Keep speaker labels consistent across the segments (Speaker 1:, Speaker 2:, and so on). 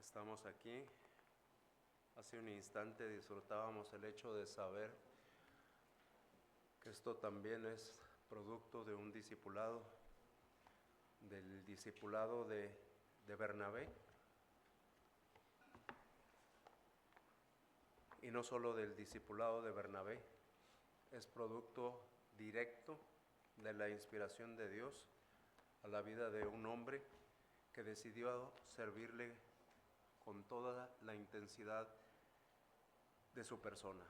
Speaker 1: Estamos aquí. Hace un instante disfrutábamos el hecho de saber que esto también es producto de un discipulado, del discipulado de Bernabé, y no solo del discipulado de Bernabé, es producto directo de la inspiración de Dios a la vida de un hombre que decidió servirle con toda la intensidad de su persona.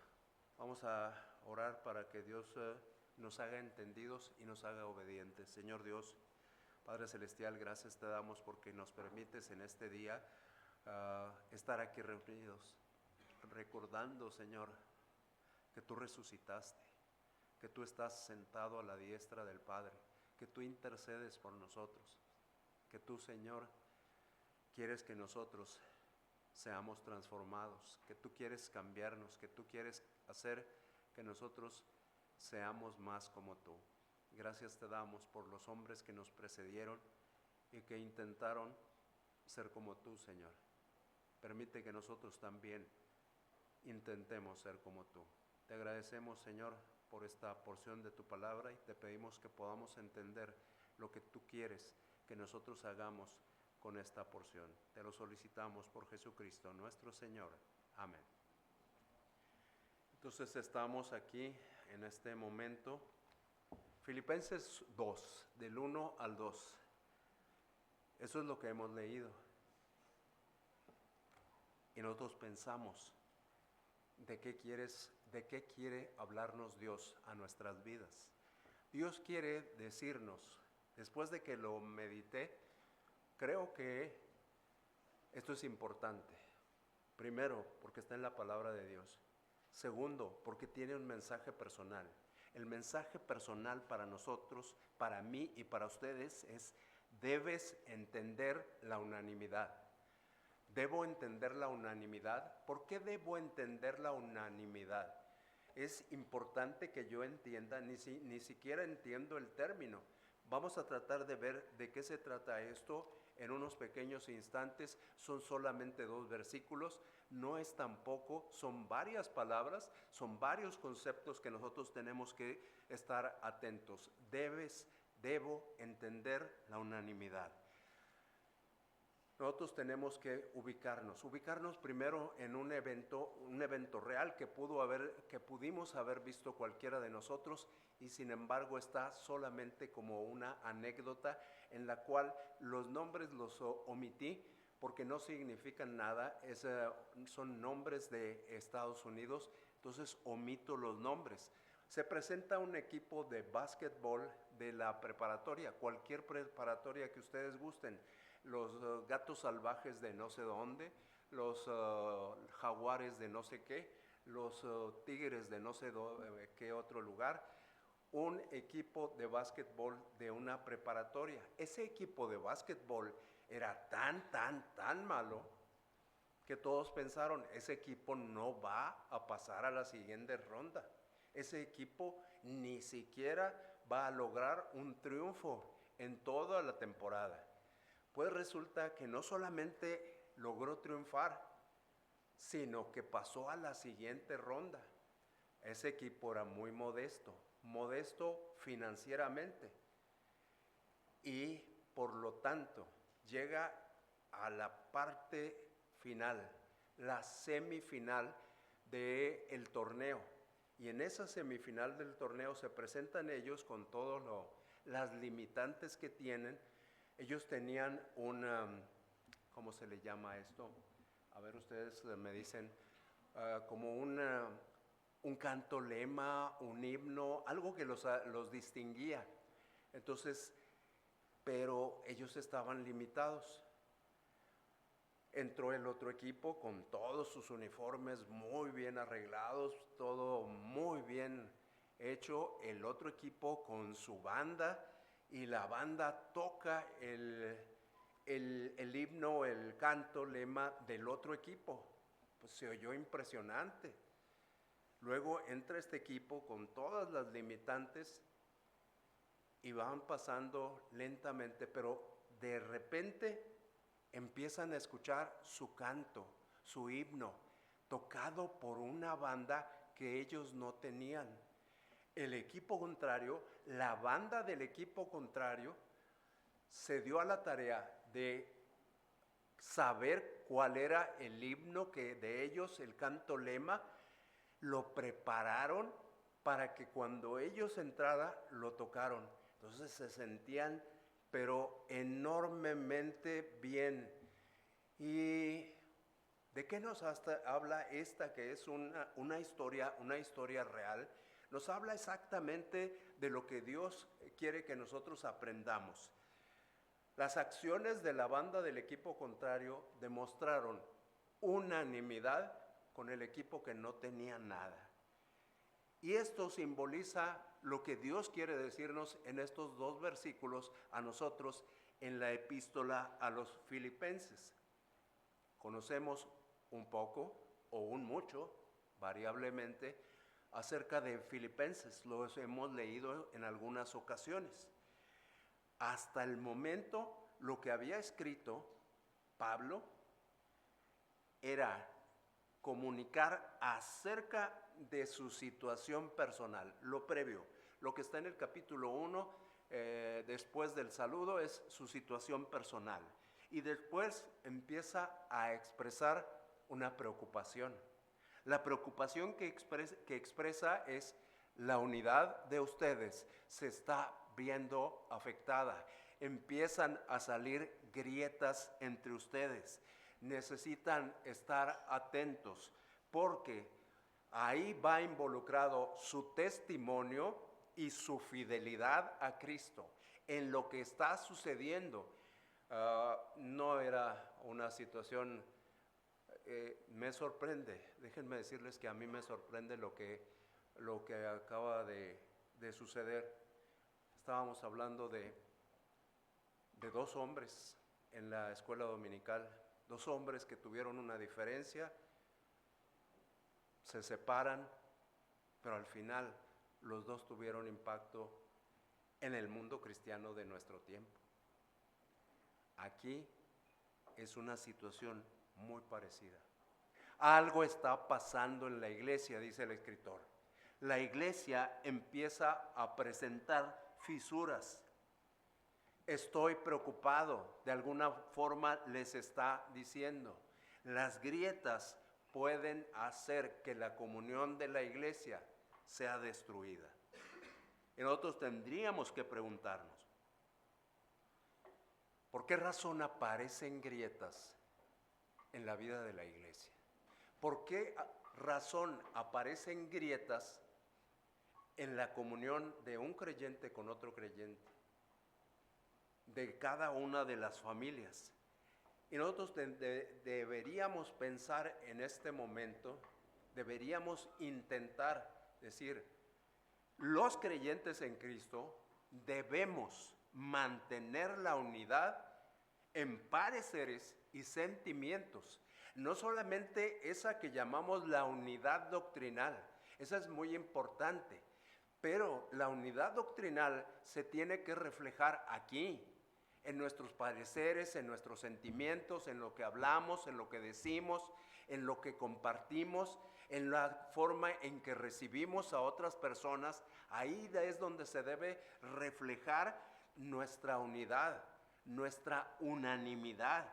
Speaker 1: Vamos a orar para que Dios nos haga entendidos y nos haga obedientes. Señor Dios, Padre Celestial, gracias te damos porque nos permites en este día estar aquí reunidos, recordando, Señor, que tú resucitaste, que tú estás sentado a la diestra del Padre, que tú intercedes por nosotros, que tú, Señor, quieres que nosotros seamos transformados, que tú quieres cambiarnos, que tú quieres hacer que nosotros seamos más como tú. Gracias te damos por los hombres que nos precedieron y que intentaron ser como tú, Señor. Permite que nosotros también intentemos ser como tú. Te agradecemos, Señor, por esta porción de tu palabra y te pedimos que podamos entender lo que tú quieres que nosotros hagamos con esta porción. Te lo solicitamos por Jesucristo, nuestro Señor. Amén. Entonces estamos aquí en este momento, Filipenses 2, del 1 al 2. Eso es lo que hemos leído. Y nosotros pensamos, ¿de qué quiere hablarnos Dios a nuestras vidas? Dios quiere decirnos, después de que lo medité, creo que esto es importante. Primero, porque está en la palabra de Dios. Segundo, porque tiene un mensaje personal. El mensaje personal para nosotros, para mí y para ustedes es: debes entender la unanimidad. Debo entender la unanimidad. ¿Por qué debo entender la unanimidad? Es importante que yo entienda, ni siquiera entiendo el término. Vamos a tratar de ver de qué se trata esto en unos pequeños instantes. Son solamente 2 versículos, no es tampoco, son varias palabras, son varios conceptos que nosotros tenemos que estar atentos. Debo entender la unanimidad. Nosotros tenemos que ubicarnos primero en un evento real que pudimos haber visto cualquiera de nosotros, y sin embargo está solamente como una anécdota en la cual los nombres los omití porque no significan nada, son nombres de Estados Unidos, entonces omito los nombres. Se presenta un equipo de básquetbol de la preparatoria, cualquier preparatoria que ustedes gusten, los gatos salvajes de no sé dónde, los jaguares de no sé qué, los tigres de no sé qué otro lugar, un equipo de básquetbol de una preparatoria. Ese equipo de básquetbol era tan malo que todos pensaron, ese equipo no va a pasar a la siguiente ronda. Ese equipo ni siquiera va a lograr un triunfo en toda la temporada. Pues resulta que no solamente logró triunfar, sino que pasó a la siguiente ronda. Ese equipo era muy modesto financieramente, y por lo tanto llega a la parte final, la semifinal del torneo. Y en esa semifinal del torneo se presentan ellos con todas las limitantes que tienen. Ellos tenían ¿cómo se le llama esto? A ver, ustedes me dicen, como un canto lema, un himno, algo que los distinguía. Entonces, pero ellos estaban limitados. Entró el otro equipo con todos sus uniformes muy bien arreglados, todo muy bien hecho. El otro equipo con su banda, y la banda toca el himno, el canto lema del otro equipo. Pues se oyó impresionante. Luego entra este equipo con todas las limitantes y van pasando lentamente, pero de repente empiezan a escuchar su canto, su himno, tocado por una banda que ellos no tenían. El equipo contrario, la banda del equipo contrario, se dio a la tarea de saber cuál era el himno que de ellos, el canto lema, lo prepararon para que cuando ellos entraran lo tocaron. Entonces se sentían pero enormemente bien. ¿Y de qué nos habla esta que es una historia real? Nos habla exactamente de lo que Dios quiere que nosotros aprendamos. Las acciones de la banda del equipo contrario demostraron unanimidad con el equipo que no tenía nada. Y esto simboliza lo que Dios quiere decirnos en estos 2 versículos a nosotros en la epístola a los Filipenses. Conocemos un poco o un mucho, variablemente, acerca de Filipenses. Los hemos leído en algunas ocasiones. Hasta el momento, lo que había escrito Pablo era comunicar acerca de su situación personal, lo previo. Lo que está en el capítulo 1, después del saludo, es su situación personal. Y después empieza a expresar una preocupación. La preocupación que expresa es la unidad de ustedes se está viendo afectada. Empiezan a salir grietas entre ustedes. Necesitan estar atentos porque ahí va involucrado su testimonio y su fidelidad a Cristo en lo que está sucediendo. No era una situación, me sorprende, déjenme decirles que a mí me sorprende lo que acaba de suceder. Estábamos hablando de 2 hombres en la escuela dominical, 2 hombres que tuvieron una diferencia, se separan, pero al final los 2 tuvieron impacto en el mundo cristiano de nuestro tiempo. Aquí es una situación muy parecida. Algo está pasando en la iglesia, dice el escritor. La iglesia empieza a presentar fisuras. Estoy preocupado, de alguna forma les está diciendo. Las grietas pueden hacer que la comunión de la iglesia sea destruida. Y nosotros tendríamos que preguntarnos, ¿por qué razón aparecen grietas en la vida de la iglesia? ¿Por qué razón aparecen grietas en la comunión de un creyente con otro creyente? De cada una de las familias. Y nosotros deberíamos pensar en este momento, deberíamos intentar decir, los creyentes en Cristo debemos mantener la unidad en pareceres y sentimientos. No solamente esa que llamamos la unidad doctrinal, esa es muy importante, pero la unidad doctrinal se tiene que reflejar aquí, en nuestros pareceres, en nuestros sentimientos, en lo que hablamos, en lo que decimos, en lo que compartimos, en la forma en que recibimos a otras personas. Ahí es donde se debe reflejar nuestra unidad, nuestra unanimidad.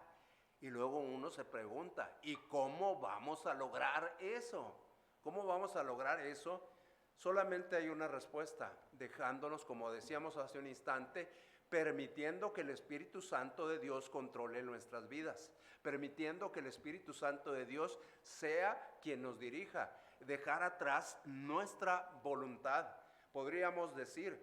Speaker 1: Y luego uno se pregunta, ¿y cómo vamos a lograr eso? ¿Cómo vamos a lograr eso? Solamente hay una respuesta, dejándonos, como decíamos hace un instante, permitiendo que el Espíritu Santo de Dios controle nuestras vidas, permitiendo que el Espíritu Santo de Dios sea quien nos dirija, dejar atrás nuestra voluntad. Podríamos decir,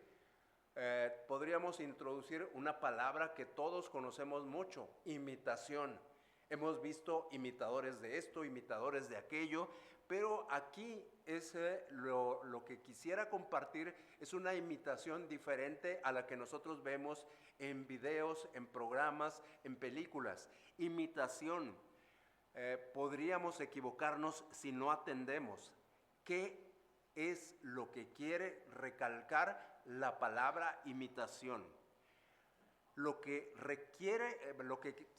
Speaker 1: podríamos introducir una palabra que todos conocemos mucho, imitación. Hemos visto imitadores de esto, imitadores de aquello, pero aquí lo que quisiera compartir es una imitación diferente a la que nosotros vemos en videos, en programas, en películas. Imitación. Podríamos equivocarnos si no atendemos. ¿Qué es lo que quiere recalcar la palabra imitación? lo que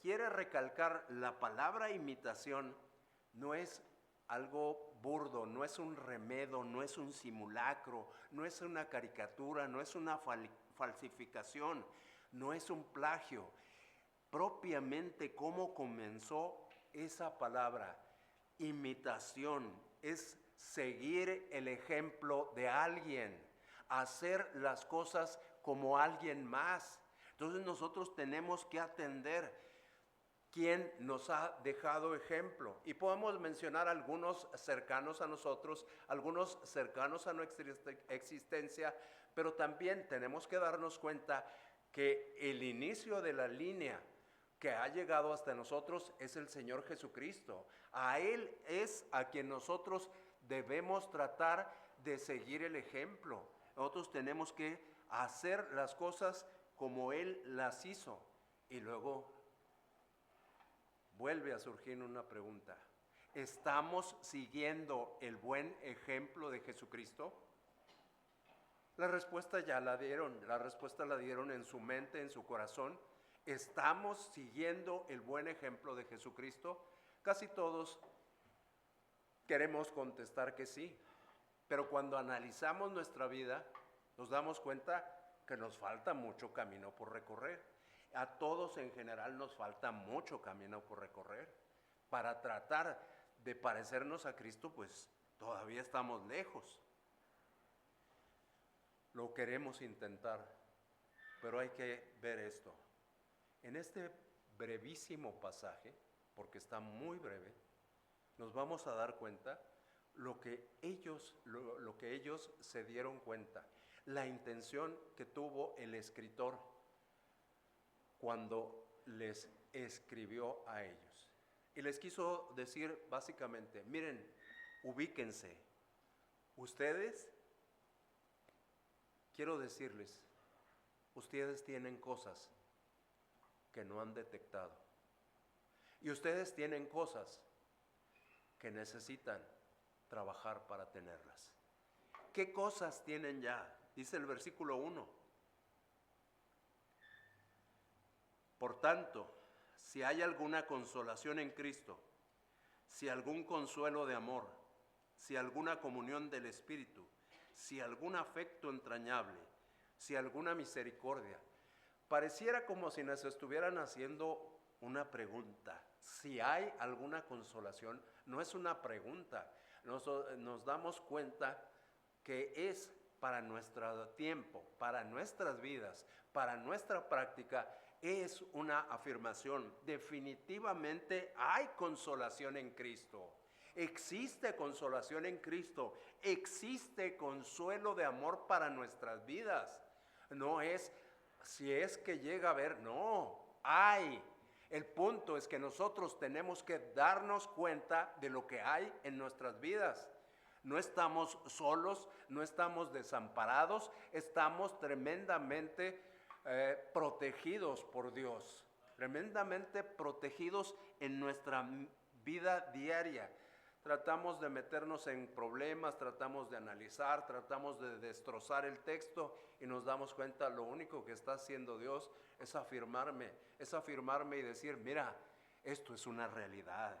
Speaker 1: quiere recalcar la palabra imitación no es algo burdo, no es un remedo, no es un simulacro, no es una caricatura, no es una falsificación, no es un plagio. Propiamente cómo comenzó esa palabra, imitación, es seguir el ejemplo de alguien, hacer las cosas como alguien más. Entonces nosotros tenemos que atender quién nos ha dejado ejemplo. Y podemos mencionar algunos cercanos a nosotros, algunos cercanos a nuestra existencia, pero también tenemos que darnos cuenta que el inicio de la línea que ha llegado hasta nosotros es el Señor Jesucristo. A Él es a quien nosotros debemos tratar de seguir el ejemplo. Nosotros tenemos que hacer las cosas como Él las hizo. Y luego vuelve a surgir una pregunta. ¿Estamos siguiendo el buen ejemplo de Jesucristo? La respuesta ya la dieron, la respuesta la dieron en su mente, en su corazón. ¿Estamos siguiendo el buen ejemplo de Jesucristo? Casi todos queremos contestar que sí, pero cuando analizamos nuestra vida, nos damos cuenta que nos falta mucho camino por recorrer. A todos en general nos falta mucho camino por recorrer. Para tratar de parecernos a Cristo, pues todavía estamos lejos. Lo queremos intentar, pero hay que ver esto. En este brevísimo pasaje, porque está muy breve, nos vamos a dar cuenta lo que ellos se dieron cuenta, la intención que tuvo el escritor cuando les escribió a ellos. Y les quiso decir básicamente, miren, ubíquense, ustedes, quiero decirles, ustedes tienen cosas que no han detectado. Y ustedes tienen cosas que necesitan trabajar para tenerlas. ¿Qué cosas tienen ya? Dice el versículo 1. Por tanto, si hay alguna consolación en Cristo, si algún consuelo de amor, si alguna comunión del Espíritu, si algún afecto entrañable, si alguna misericordia. Pareciera como si nos estuvieran haciendo una pregunta. Si hay alguna consolación, no es una pregunta. Nos damos cuenta que es para nuestro tiempo, para nuestras vidas, para nuestra práctica, es una afirmación. Definitivamente hay consolación en Cristo. Existe consolación en Cristo. Existe consuelo de amor para nuestras vidas. No es si es que llega a haber, no, hay. El punto es que nosotros tenemos que darnos cuenta de lo que hay en nuestras vidas. No estamos solos, no estamos desamparados, estamos tremendamente protegidos por Dios, tremendamente protegidos en nuestra vida diaria. Tratamos de meternos en problemas, tratamos de analizar, tratamos de destrozar el texto y nos damos cuenta lo único que está haciendo Dios es afirmarme y decir, mira, esto es una realidad,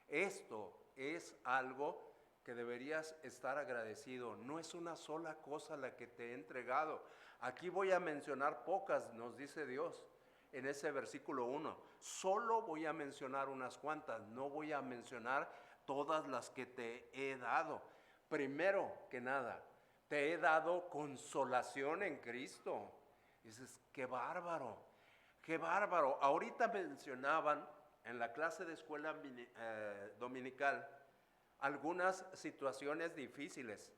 Speaker 1: esto es algo que deberías estar agradecido, no es una sola cosa la que te he entregado. Aquí voy a mencionar pocas, nos dice Dios en ese versículo 1, solo voy a mencionar unas cuantas, no voy a mencionar todas las que te he dado. Primero que nada, te he dado consolación en Cristo. Dices, qué bárbaro, qué bárbaro. Ahorita mencionaban en la clase de escuela dominical algunas situaciones difíciles,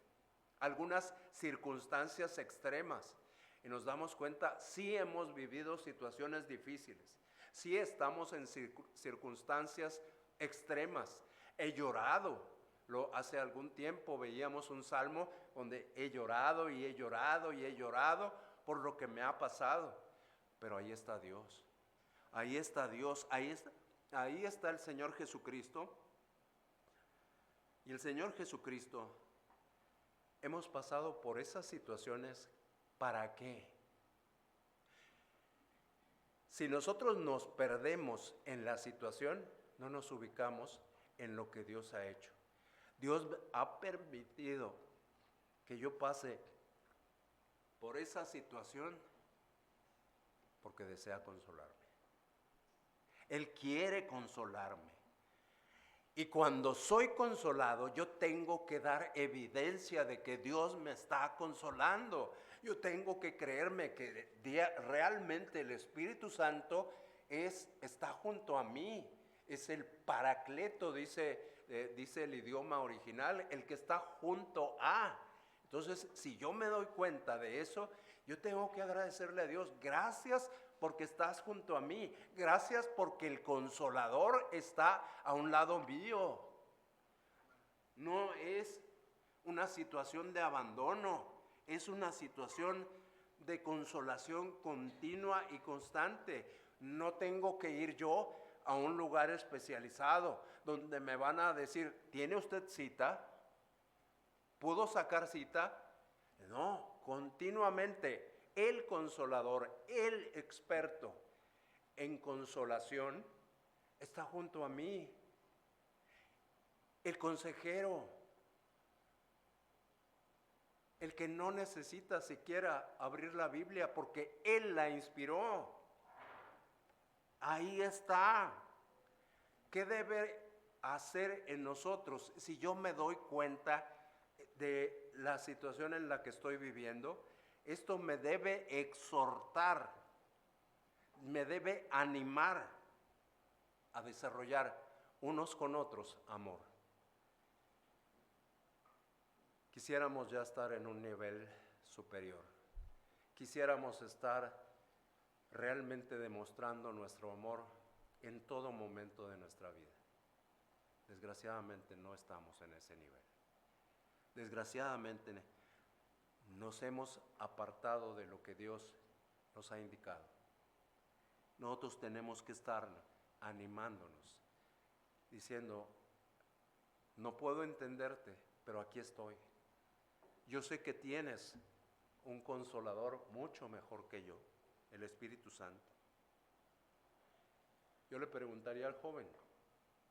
Speaker 1: algunas circunstancias extremas. Y nos damos cuenta, sí hemos vivido situaciones difíciles, sí estamos en circunstancias extremas. He llorado. Hace algún tiempo veíamos un salmo donde he llorado y he llorado y he llorado por lo que me ha pasado. Pero ahí está Dios. Ahí está Dios. Ahí está el Señor Jesucristo. Y el Señor Jesucristo, hemos pasado por esas situaciones. ¿Para qué? Si nosotros nos perdemos en la situación, no nos ubicamos en lo que Dios ha hecho. Dios ha permitido que yo pase por esa situación porque desea consolarme. Él quiere consolarme. Y cuando soy consolado, yo tengo que dar evidencia de que Dios me está consolando. Yo tengo que creerme que realmente el Espíritu Santo está junto a mí. Es el Paracleto, dice el idioma original, el que está junto a. Entonces, si yo me doy cuenta de eso, yo tengo que agradecerle a Dios. Gracias porque estás junto a mí. Gracias porque el Consolador está a un lado mío. No es una situación de abandono, es una situación de consolación continua y constante. No tengo que ir yo a un lugar especializado donde me van a decir, ¿tiene usted cita? ¿Pudo sacar cita? No, continuamente. El Consolador, el experto en consolación, está junto a mí. El consejero, el que no necesita siquiera abrir la Biblia porque Él la inspiró. Ahí está. ¿Qué debe hacer en nosotros si yo me doy cuenta de la situación en la que estoy viviendo? Esto me debe exhortar, me debe animar a desarrollar unos con otros amor. Quisiéramos ya estar en un nivel superior. Quisiéramos estar realmente demostrando nuestro amor en todo momento de nuestra vida. Desgraciadamente no estamos en ese nivel. Desgraciadamente nos hemos apartado de lo que Dios nos ha indicado. Nosotros tenemos que estar animándonos, diciendo, no puedo entenderte, pero aquí estoy. Yo sé que tienes un consolador mucho mejor que yo, el Espíritu Santo. Yo le preguntaría al joven,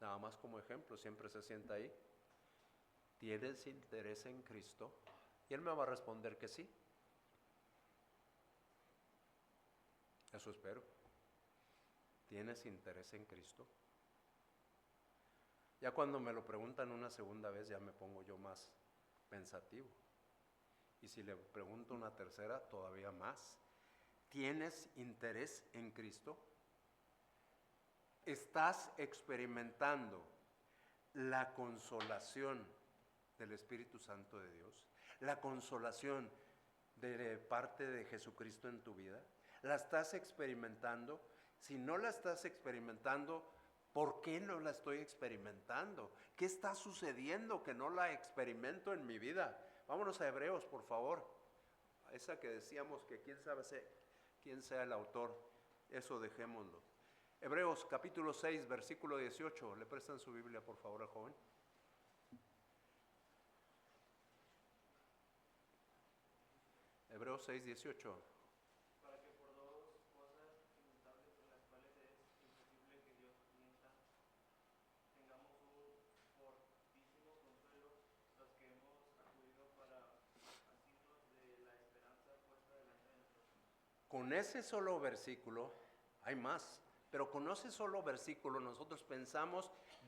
Speaker 1: nada más como ejemplo, siempre se sienta ahí, ¿tienes interés en Cristo? Y él me va a responder que sí. Eso espero. ¿Tienes interés en Cristo? Ya cuando me lo preguntan una segunda vez, ya me pongo yo más pensativo. Y si le pregunto una tercera, todavía más. ¿Tienes interés en Cristo? ¿Estás experimentando la consolación del Espíritu Santo de Dios? ¿La consolación de parte de Jesucristo en tu vida? ¿La estás experimentando? Si no la estás experimentando, ¿por qué no la estoy experimentando? ¿Qué está sucediendo que no la experimento en mi vida? Vámonos a Hebreos, por favor. A esa que decíamos que quién sabe quién sea el autor, eso dejémoslo. Hebreos capítulo 6, versículo 18. ¿Le prestan su Biblia, por favor, al joven? Hebreos 6, 18.
Speaker 2: Para que por dos cosas inmutables en las cuales es imposible que Dios mienta, tengamos un fortísimo consuelo los que hemos acudido para asirnos de la esperanza puesta delante de nosotros.
Speaker 1: Con ese solo versículo, hay más, pero con ese solo versículo nosotros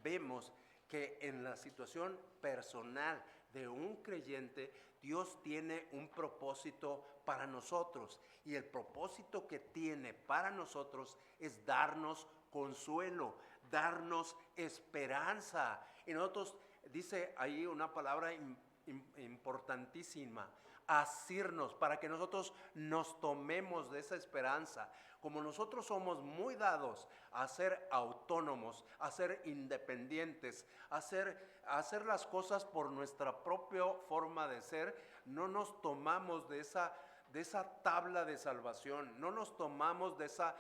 Speaker 1: vemos que en la situación personal de un creyente, Dios tiene un propósito para nosotros. Y el propósito que tiene para nosotros es darnos consuelo, darnos esperanza. Y nosotros, dice ahí una palabra importantísima, asirnos, para que nosotros nos tomemos de esa esperanza. Como nosotros somos muy dados a ser autónomos, a ser independientes, a hacer las cosas por nuestra propia forma de ser, no nos tomamos de esa tabla de salvación, no nos tomamos de esa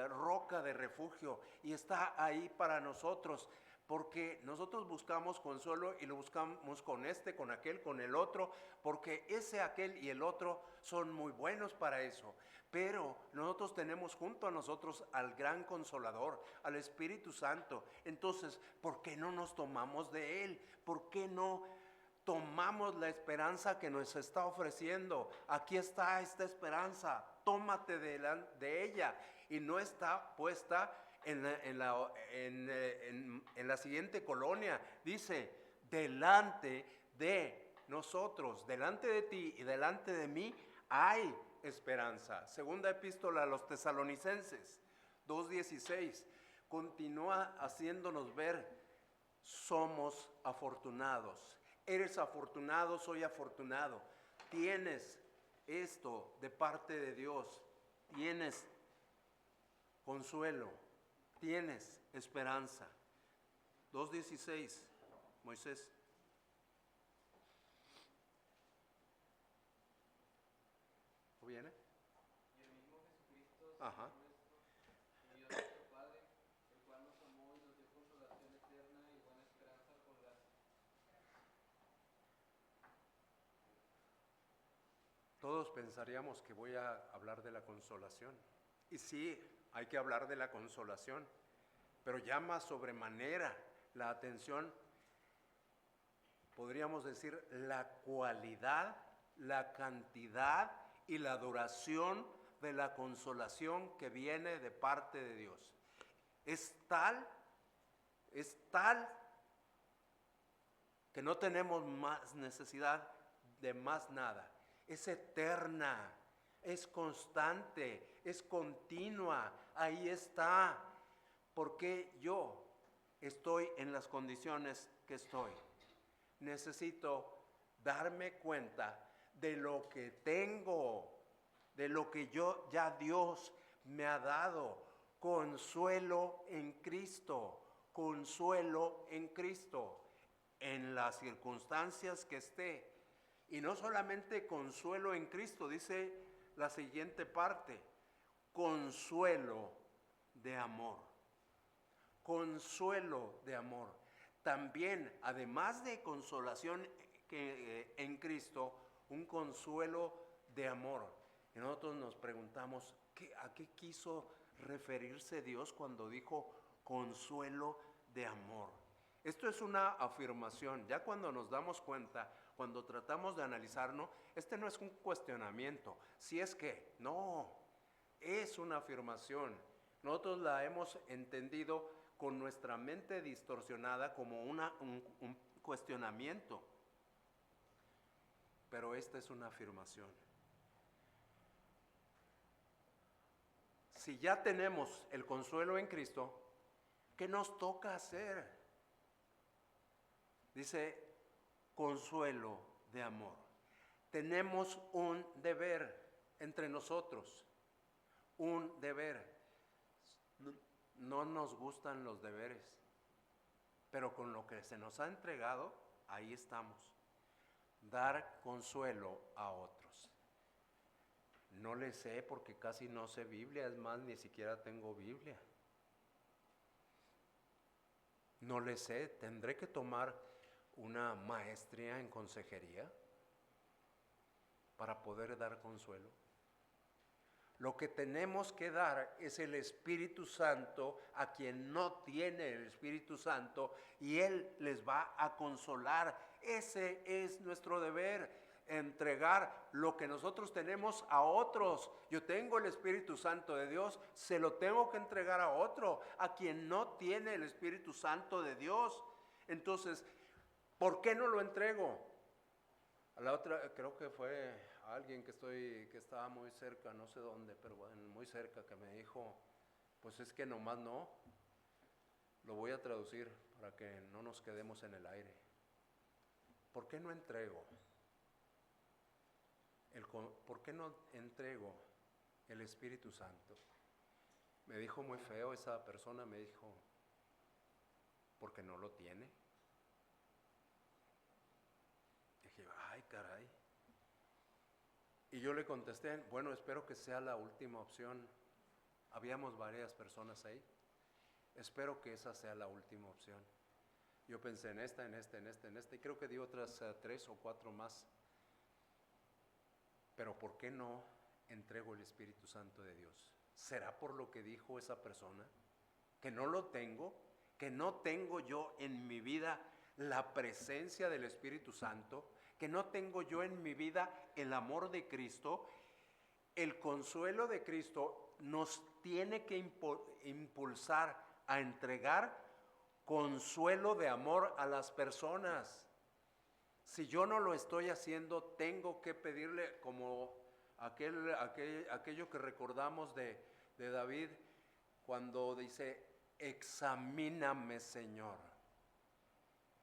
Speaker 1: roca de refugio, y está ahí para nosotros. porque nosotros buscamos consuelo y lo buscamos con este, con aquel, con el otro, porque ese, aquel y el otro son muy buenos para eso. Pero nosotros tenemos junto a nosotros al gran Consolador, al Espíritu Santo. Entonces, ¿por qué no nos tomamos de Él? ¿Por qué no tomamos la esperanza que nos está ofreciendo? Aquí está esta esperanza, tómate de ella, y no está puesta en la siguiente colonia. Dice, delante de nosotros, delante de ti y delante de mí hay esperanza. Segunda epístola a los Tesalonicenses 2:16 continúa haciéndonos ver, somos afortunados. Eres afortunado, soy afortunado. Tienes esto de parte de Dios. Tienes consuelo. Tienes esperanza. 2:16, Moisés. ¿O viene?
Speaker 2: Y el mismo Jesucristo,
Speaker 1: Ajá.
Speaker 2: Señor nuestro, y Dios nuestro Padre, el cual nos amó y nos dio consolación eterna y buena esperanza por las...
Speaker 1: Todos pensaríamos que voy a hablar de la consolación. Y sí, hay que hablar de la consolación, pero llama sobremanera la atención, podríamos decir, la cualidad, la cantidad y la duración de la consolación que viene de parte de Dios. Es tal que no tenemos más necesidad de más nada. Es eterna, es constante, es continua, ahí está. Porque yo estoy en las condiciones que estoy. Necesito darme cuenta de lo que tengo, de lo que ya Dios me ha dado. Consuelo en Cristo, consuelo en Cristo, en las circunstancias que esté. Y no solamente consuelo en Cristo, dice la siguiente parte, consuelo de amor. Consuelo de amor. También, además de consolación en Cristo, un consuelo de amor. Y nosotros nos preguntamos, ¿a qué quiso referirse Dios cuando dijo consuelo de amor? Esto es una afirmación. Ya cuando nos damos cuenta, cuando tratamos de analizarlo, este no es un cuestionamiento. Si es que, no, es una afirmación. Nosotros la hemos entendido con nuestra mente distorsionada como un cuestionamiento. Pero esta es una afirmación. Si ya tenemos el consuelo en Cristo, ¿qué nos toca hacer? Dice, consuelo de amor. Tenemos un deber entre nosotros, un deber. No nos gustan los deberes, pero con lo que se nos ha entregado, ahí estamos. Dar consuelo a otros. No le sé porque casi no sé Biblia, es más, ni siquiera tengo Biblia. No le sé, tendré que tomar una maestría en consejería para poder dar consuelo. Lo que tenemos que dar es el Espíritu Santo a quien no tiene el Espíritu Santo, y Él les va a consolar. Ese es nuestro deber, entregar lo que nosotros tenemos a otros. Yo tengo el Espíritu Santo de Dios, se lo tengo que entregar a otro, a quien no tiene el Espíritu Santo de Dios. Entonces, ¿por qué no lo entrego? A la otra, creo que fue alguien que estaba muy cerca, no sé dónde, pero bueno, muy cerca, que me dijo, pues es que nomás no. Lo voy a traducir para que no nos quedemos en el aire. ¿Por qué no entrego? ¿Por qué no entrego el Espíritu Santo? Me dijo muy feo esa persona, me dijo, porque no lo tiene. Dije, ay caray. Y yo le contesté, bueno, espero que sea la última opción. Habíamos varias personas ahí. Espero que esa sea la última opción. Yo pensé en esta, y creo que di otras 3 o 4 más. Pero ¿por qué no entrego el Espíritu Santo de Dios? ¿Será por lo que dijo esa persona? ¿Que no lo tengo? ¿Que no tengo yo en mi vida la presencia del Espíritu Santo? ¿Que no tengo yo en mi vida el amor de Cristo? El consuelo de Cristo nos tiene que impulsar a entregar consuelo de amor a las personas. Si yo no lo estoy haciendo, tengo que pedirle, como aquello que recordamos de David, cuando dice: examíname, Señor,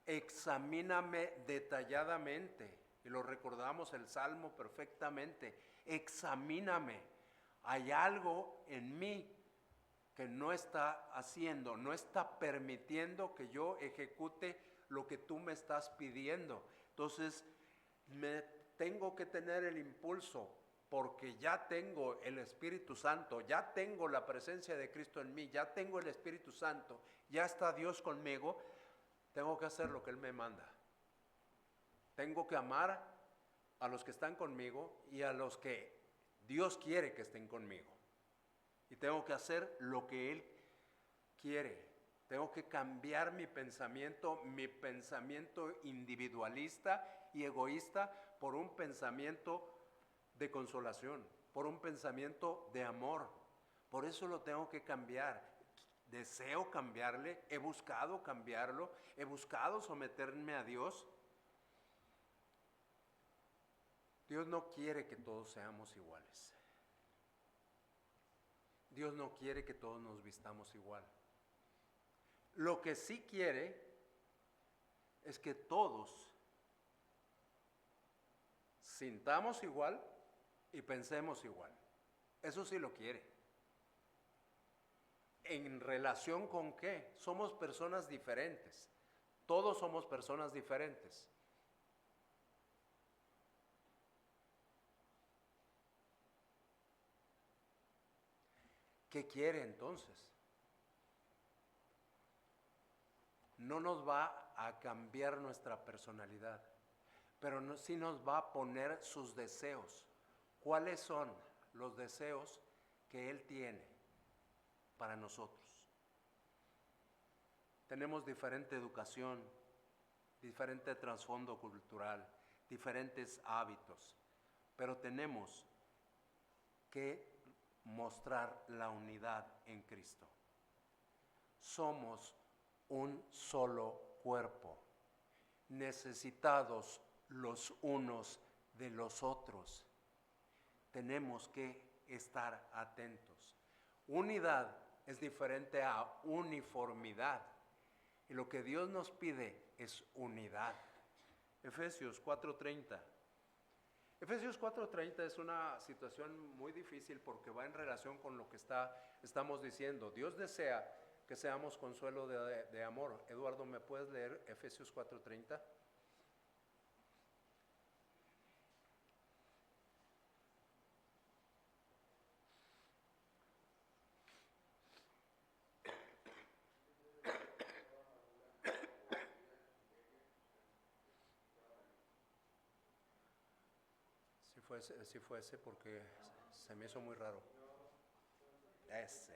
Speaker 1: examíname detalladamente. Y lo recordamos el Salmo perfectamente: examíname, hay algo en mí que no está haciendo, no está permitiendo que yo ejecute lo que tú me estás pidiendo. Entonces me tengo que tener el impulso, porque ya tengo el Espíritu Santo, ya tengo la presencia de Cristo en mí, ya tengo el Espíritu Santo, ya está Dios conmigo. Tengo que hacer lo que Él me manda. Tengo que amar a los que están conmigo y a los que Dios quiere que estén conmigo. Y tengo que hacer lo que Él quiere. Tengo que cambiar mi pensamiento individualista y egoísta, por un pensamiento de consolación, por un pensamiento de amor. Por eso lo tengo que cambiar. Deseo cambiarle, he buscado cambiarlo, he buscado someterme a Dios. Dios no quiere que todos seamos iguales. Dios no quiere que todos nos vistamos igual. Lo que sí quiere es que todos sintamos igual y pensemos igual. Eso sí lo quiere. ¿En relación con qué? Somos personas diferentes. Todos somos personas diferentes. ¿Qué quiere entonces? No nos va a cambiar nuestra personalidad, pero sí nos va a poner sus deseos. ¿Cuáles son los deseos que Él tiene para nosotros? Tenemos diferente educación, diferente trasfondo cultural, diferentes hábitos, pero tenemos que mostrar la unidad en Cristo. Somos un solo cuerpo, necesitados los unos de los otros. Tenemos que estar atentos. Unidad es diferente a uniformidad, y lo que Dios nos pide es unidad. Efesios 4:30. Efesios 4:30 es una situación muy difícil, porque va en relación con lo que estamos diciendo. Dios desea que seamos consuelo de amor. Eduardo, ¿me puedes leer Efesios 4:30? Sí fue ese, porque se me hizo muy raro. Ese.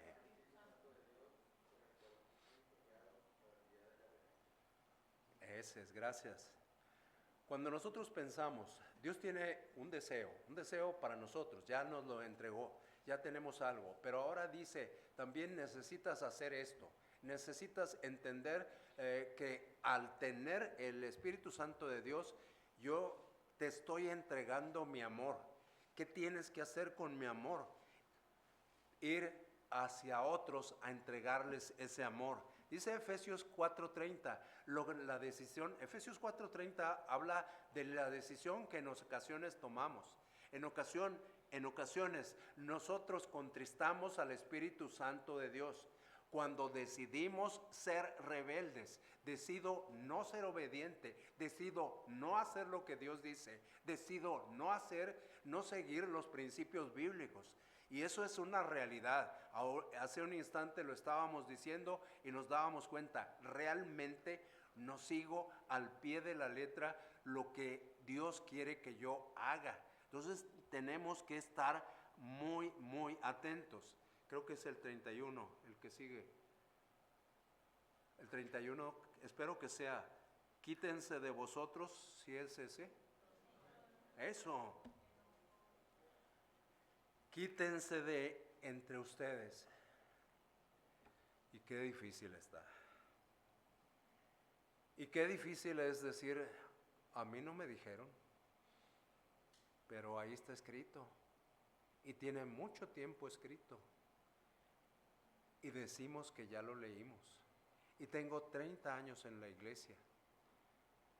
Speaker 1: Ese es, gracias. Cuando nosotros pensamos, Dios tiene un deseo para nosotros, ya nos lo entregó, ya tenemos algo, pero ahora dice, también necesitas hacer esto, necesitas entender que al tener el Espíritu Santo de Dios, yo te estoy entregando mi amor. ¿Qué tienes que hacer con mi amor? Ir hacia otros a entregarles ese amor. Dice Efesios 4:30, la decisión. Efesios 4:30 habla de la decisión que en ocasiones tomamos. En ocasiones nosotros contristamos al Espíritu Santo de Dios cuando decidimos ser rebeldes. Decido no ser obediente, decido no hacer lo que Dios dice, decido no seguir los principios bíblicos. Y eso es una realidad. Hace un instante lo estábamos diciendo y nos dábamos cuenta, realmente no sigo al pie de la letra lo que Dios quiere que yo haga. Entonces tenemos que estar muy, muy atentos. Creo que es el 31, el que sigue. El 31, espero que sea, quítense de vosotros, si es ese. Eso. Quítense de entre ustedes. Y qué difícil está. Y qué difícil es decir, a mí no me dijeron, pero ahí está escrito. Y tiene mucho tiempo escrito. Y decimos que ya lo leímos. Y tengo 30 años en la iglesia.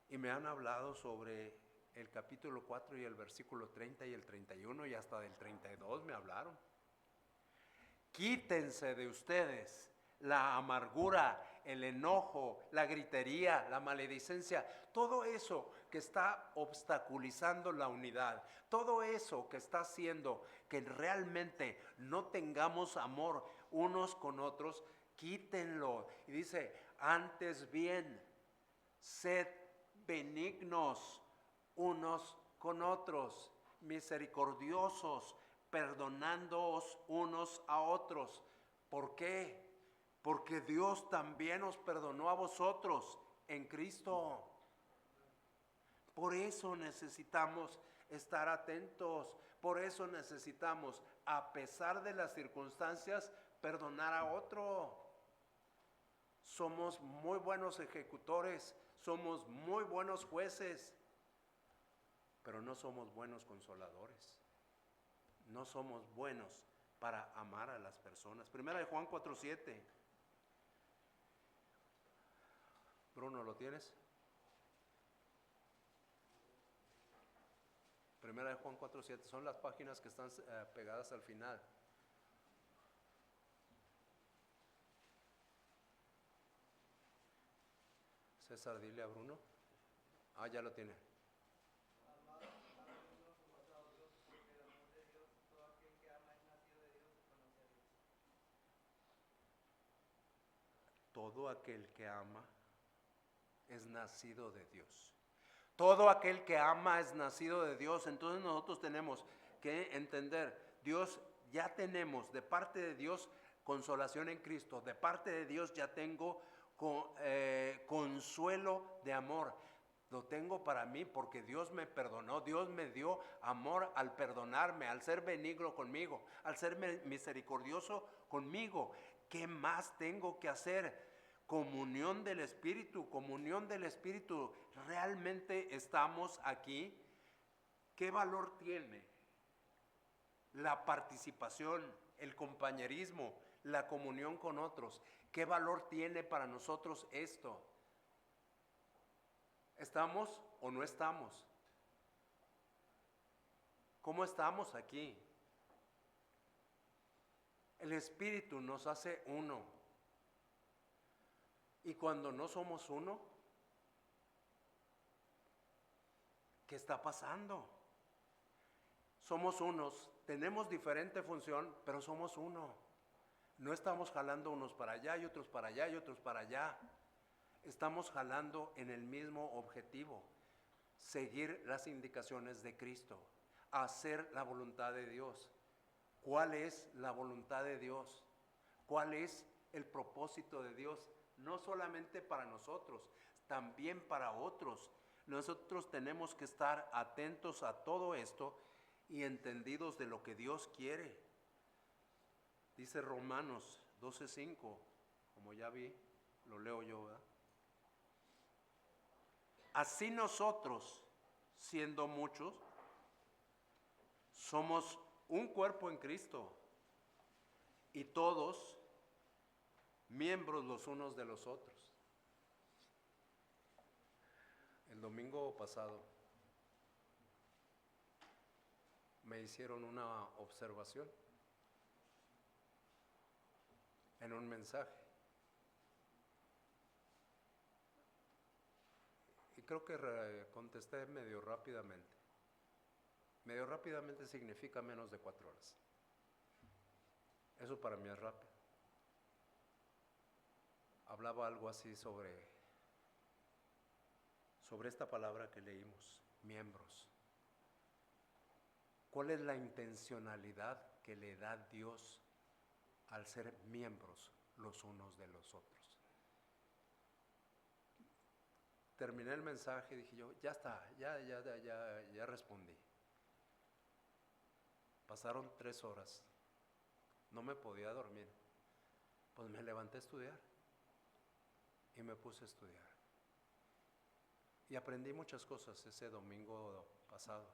Speaker 1: Y me han hablado sobre el capítulo 4 y el versículo 30 y el 31 y hasta del 32 me hablaron. Quítense de ustedes la amargura, el enojo, la gritería, la maledicencia, todo eso que está obstaculizando la unidad, todo eso que está haciendo que realmente no tengamos amor unos con otros, quítenlo. Y dice, antes bien, sed benignos unos con otros, misericordiosos, perdonándoos unos a otros. ¿Por qué? Porque Dios también os perdonó a vosotros en Cristo. Por eso necesitamos estar atentos, por eso necesitamos, a pesar de las circunstancias, perdonar a otro. Somos muy buenos ejecutores, somos muy buenos jueces, pero no somos buenos consoladores. No somos buenos para amar a las personas. Primera de Juan 4:7. Bruno, ¿lo tienes? Primera de Juan 4:7. Son las páginas que están pegadas al final. César, dile a Bruno. Ya lo tiene. Todo aquel que ama es nacido de Dios. Todo aquel que ama es nacido de Dios. Entonces nosotros tenemos que entender, Dios, ya tenemos de parte de Dios consolación en Cristo. De parte de Dios ya tengo consuelo de amor. Lo tengo para mí porque Dios me perdonó, Dios me dio amor al perdonarme, al ser benigno conmigo, al ser misericordioso conmigo. ¿Qué más tengo que hacer? Comunión del Espíritu, comunión del Espíritu. ¿Realmente estamos aquí? ¿Qué valor tiene la participación, el compañerismo, la comunión con otros? ¿Qué valor tiene para nosotros esto? ¿Estamos o no estamos? ¿Cómo estamos aquí? El Espíritu nos hace uno. Y cuando no somos uno, ¿qué está pasando? Somos unos, tenemos diferente función, pero somos uno. No estamos jalando unos para allá y otros para allá y otros para allá. Estamos jalando en el mismo objetivo, seguir las indicaciones de Cristo, hacer la voluntad de Dios. ¿Cuál es la voluntad de Dios? ¿Cuál es el propósito de Dios? No solamente para nosotros, también para otros. Nosotros tenemos que estar atentos a todo esto y entendidos de lo que Dios quiere. Dice Romanos 12:5, como ya vi, lo leo yo, ¿verdad? Así nosotros, siendo muchos, somos un cuerpo en Cristo y todos miembros los unos de los otros. El domingo pasado me hicieron una observación en un mensaje. Y creo que contesté medio rápidamente. Medio rápidamente significa menos de 4 horas. Eso para mí es rápido. Hablaba algo así sobre sobre esta palabra que leímos, miembros. ¿Cuál es la intencionalidad que le da Dios al ser miembros los unos de los otros? Terminé el mensaje y dije yo, ya está, ya respondí. Pasaron 3 horas, no me podía dormir, pues me levanté a estudiar y me puse a estudiar. Y aprendí muchas cosas ese domingo pasado.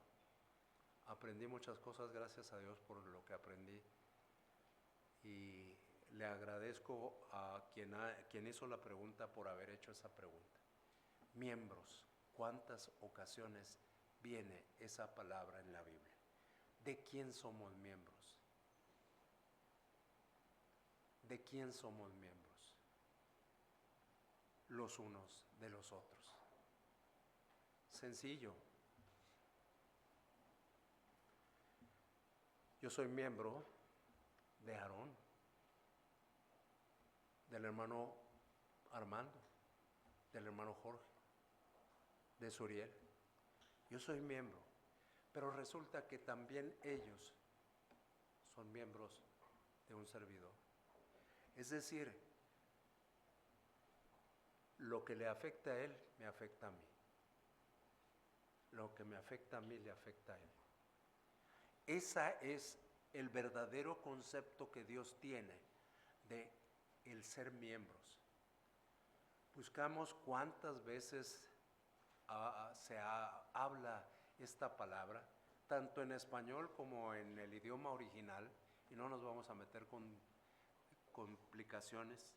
Speaker 1: Aprendí muchas cosas, gracias a Dios por lo que aprendí. Y le agradezco a quien hizo la pregunta por haber hecho esa pregunta. Miembros, ¿cuántas ocasiones viene esa palabra en la Biblia? ¿De quién somos miembros? ¿De quién somos miembros? Los unos de los otros. Sencillo. Yo soy miembro de Aarón, del hermano Armando, del hermano Jorge, de Suriel. Yo soy miembro, pero resulta que también ellos son miembros de un servidor. Es decir, lo que le afecta a él, me afecta a mí. Lo que me afecta a mí, le afecta a él. Ese es el verdadero concepto que Dios tiene de el ser miembros. Buscamos cuántas veces habla esta palabra, tanto en español como en el idioma original, y no nos vamos a meter con complicaciones,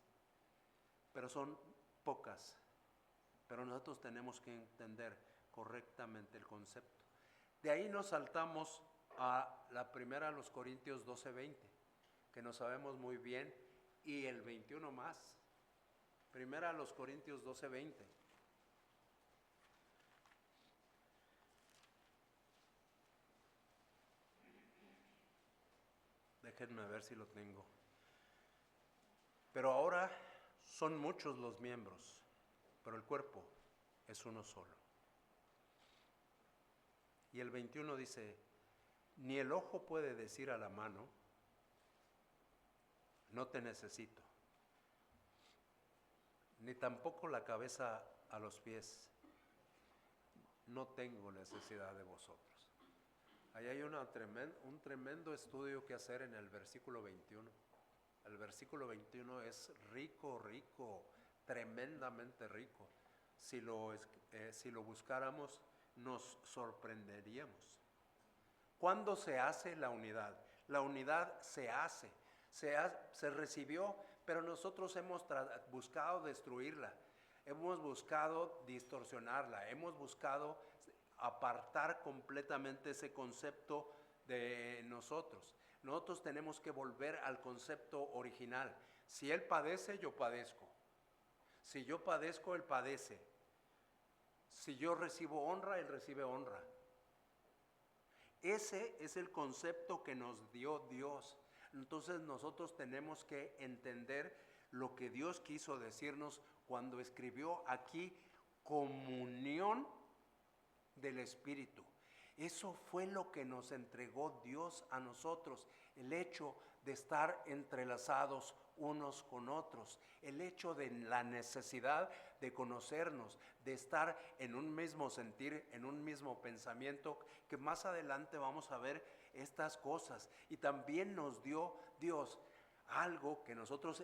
Speaker 1: pero son pocas. Pero nosotros tenemos que entender correctamente el concepto. De ahí nos saltamos a la primera, a los Corintios 12:20, que nos sabemos muy bien, y el 21 más. Primera a los Corintios 12:20. Déjenme ver si lo tengo. Pero ahora son muchos los miembros, pero el cuerpo es uno solo. Y el 21 dice, ni el ojo puede decir a la mano, no te necesito, ni tampoco la cabeza a los pies, no tengo necesidad de vosotros. Ahí hay un tremendo estudio que hacer en el versículo 21. El versículo 21 es rico, tremendamente rico. Si lo buscáramos, nos sorprenderíamos. ¿Cuándo se hace la unidad? La unidad se recibió, pero nosotros hemos buscado destruirla, hemos buscado distorsionarla, hemos buscado apartar completamente ese concepto de nosotros. Nosotros tenemos que volver al concepto original. Si Él padece, yo padezco. Si yo padezco, Él padece. Si yo recibo honra, Él recibe honra. Ese es el concepto que nos dio Dios. Entonces nosotros tenemos que entender lo que Dios quiso decirnos cuando escribió aquí comunión del Espíritu. Eso fue lo que nos entregó Dios a nosotros, el hecho de estar entrelazados unos con otros, el hecho de la necesidad de conocernos, de estar en un mismo sentir, en un mismo pensamiento, que más adelante vamos a ver estas cosas. Y también nos dio Dios algo que nosotros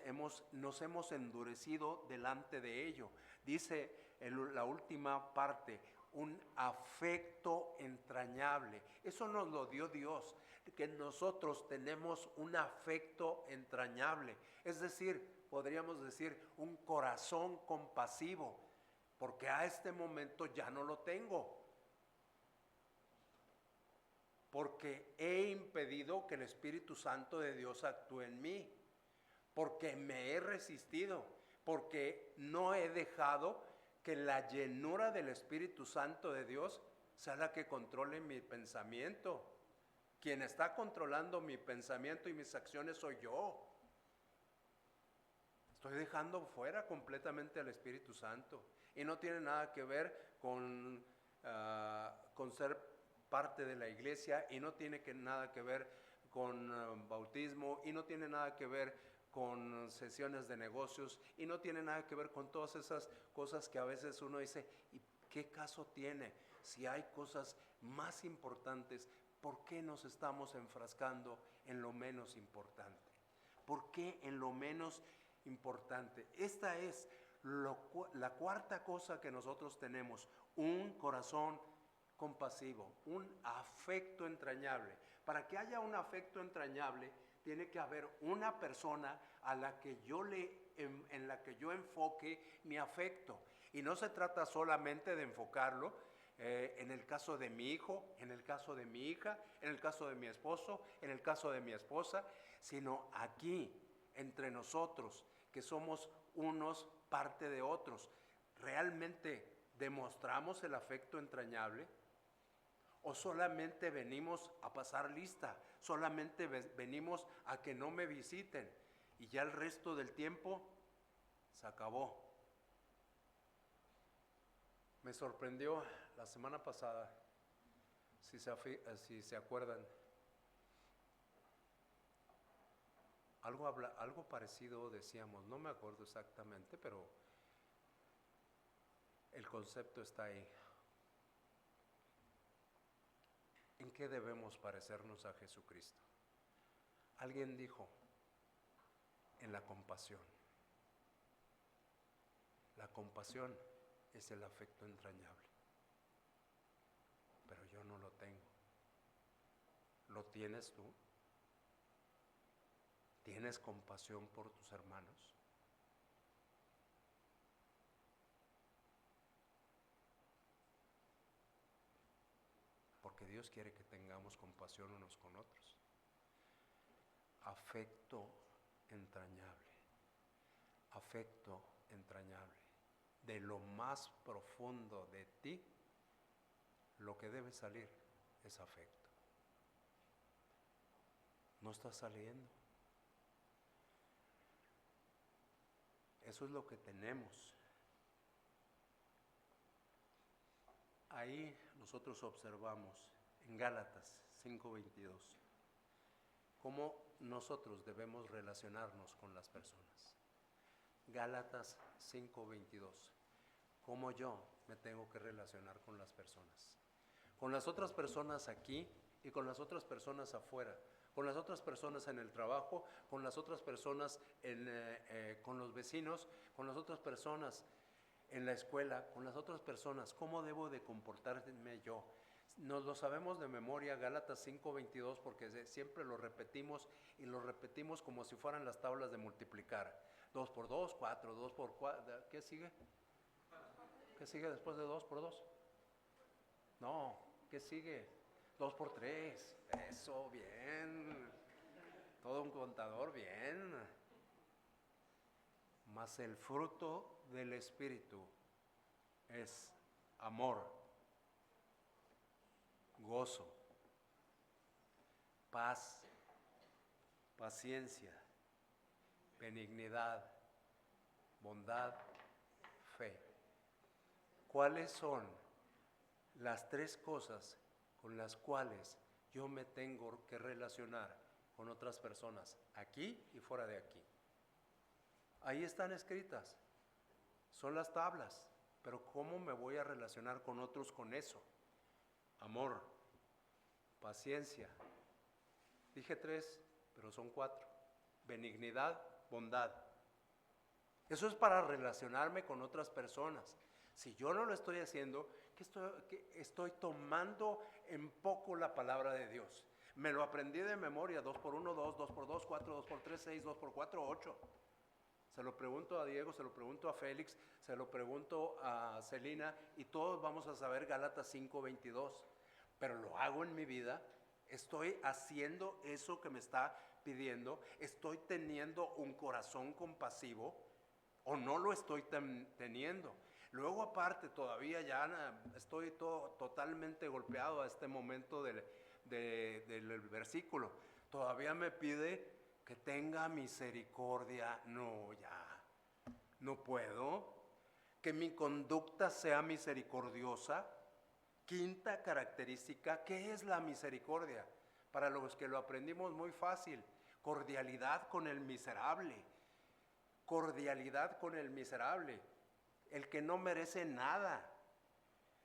Speaker 1: nos hemos endurecido delante de ello. Dice en la última parte, un afecto entrañable. Eso nos lo dio Dios, que nosotros tenemos un afecto entrañable. Es decir, podríamos decir un corazón compasivo, porque a este momento ya no lo tengo. Porque he impedido que el Espíritu Santo de Dios actúe en mí. Porque me he resistido. Porque no he dejado que la llenura del Espíritu Santo de Dios sea la que controle mi pensamiento. Quien está controlando mi pensamiento y mis acciones soy yo. Estoy dejando fuera completamente al Espíritu Santo. Y no tiene nada que ver con ser parte de la iglesia, y no tiene nada que ver con bautismo, y no tiene nada que ver con sesiones de negocios, y no tiene nada que ver con todas esas cosas que a veces uno dice, ¿y qué caso tiene? Si hay cosas más importantes, ¿por qué nos estamos enfrascando en lo menos importante? ¿Por qué en lo menos importante? Esta es la cuarta cosa que nosotros tenemos: un corazón compasivo, un afecto entrañable. Para que haya un afecto entrañable, tiene que haber una persona a la que en la que yo enfoque mi afecto. Y no se trata solamente de enfocarlo en el caso de mi hijo, en el caso de mi hija, en el caso de mi esposo, en el caso de mi esposa, sino aquí, entre nosotros, que somos unos parte de otros. ¿Realmente demostramos el afecto entrañable? ¿O solamente venimos a pasar lista? ¿Solamente venimos a que no me visiten? Y ya el resto del tiempo se acabó. Me sorprendió la semana pasada, si se acuerdan, algo parecido decíamos, no me acuerdo exactamente, pero el concepto está ahí. ¿En qué debemos parecernos a Jesucristo? Alguien dijo, en la compasión. La compasión es el afecto entrañable, pero yo no lo tengo. ¿Lo tienes tú? ¿Tienes compasión por tus hermanos? Porque Dios quiere que tengamos compasión unos con otros. Afecto entrañable. Afecto entrañable. De lo más profundo de ti, lo que debe salir es afecto. No está saliendo. Eso es lo que tenemos. Ahí nosotros observamos en Gálatas 5:22 cómo nosotros debemos relacionarnos con las personas. Gálatas 5:22, cómo yo me tengo que relacionar con las personas. Con las otras personas aquí y con las otras personas afuera. Con las otras personas en el trabajo, con las otras personas con los vecinos, con las otras personas en la escuela, con las otras personas. ¿Cómo debo de comportarme yo? Nos lo sabemos de memoria, Gálatas 5:22, porque siempre lo repetimos, y lo repetimos como si fueran las tablas de multiplicar. 2 por 2, 4, 2 por 4, ¿qué sigue? ¿Qué sigue después de 2 por 2? No, ¿qué sigue? 2 por 3, eso, bien. Todo un contador, bien. Mas el fruto del Espíritu es amor, gozo, paz, paciencia, benignidad, bondad, fe. ¿Cuáles son las tres cosas con las cuales yo me tengo que relacionar con otras personas, aquí y fuera de aquí? Ahí están escritas, son las tablas, pero ¿cómo me voy a relacionar con otros con eso? Amor, paciencia, dije 3, pero son 4, benignidad, bondad. Eso es para relacionarme con otras personas. Si yo no lo estoy haciendo, que estoy tomando en poco la palabra de Dios. Me lo aprendí de memoria, 2 por 1, 2, 2 por 2, 4, 2 por 3, 6, 2 por 4, 8. Se lo pregunto a Diego, se lo pregunto a Félix, se lo pregunto a Celina, y todos vamos a saber Gálatas 5:22. Pero lo hago en mi vida, estoy haciendo eso que me está pidiendo, estoy teniendo un corazón compasivo o no lo estoy teniendo. Luego aparte todavía ya estoy totalmente golpeado a este momento del versículo. Todavía me pide que tenga misericordia. No, ya, no puedo. que mi conducta sea misericordiosa. Quinta característica, ¿qué es la misericordia? Para los que lo aprendimos muy fácil, cordialidad con el miserable, cordialidad con el miserable, el que no merece nada.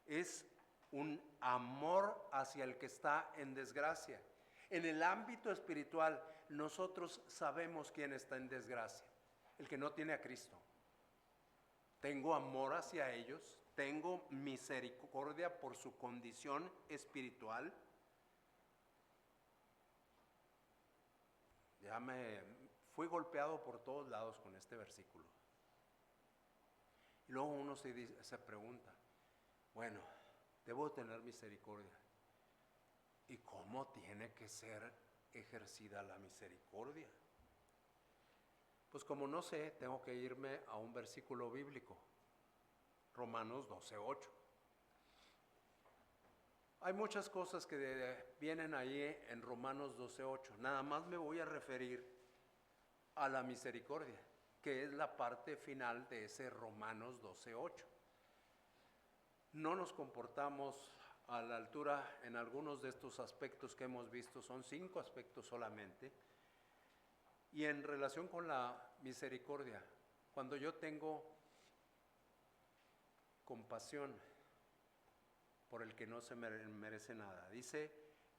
Speaker 1: Es un amor hacia el que está en desgracia. En el ámbito espiritual, nosotros sabemos quién está en desgracia, el que no tiene a Cristo. Tengo amor hacia ellos, tengo misericordia por su condición espiritual. Ya me fui golpeado por todos lados con este versículo. Y luego uno se pregunta, bueno, debo tener misericordia. ¿Y cómo tiene que ser ejercida la misericordia? Pues como no sé, tengo que irme a un versículo bíblico, Romanos 12:8. Hay muchas cosas que vienen ahí en Romanos 12:8. Nada más me voy a referir a la misericordia, que es la parte final de ese Romanos 12:8. No nos comportamos a la altura en algunos de estos aspectos que hemos visto, son 5 aspectos solamente. Y en relación con la misericordia, cuando yo tengo compasión por el que no se merece nada, dice,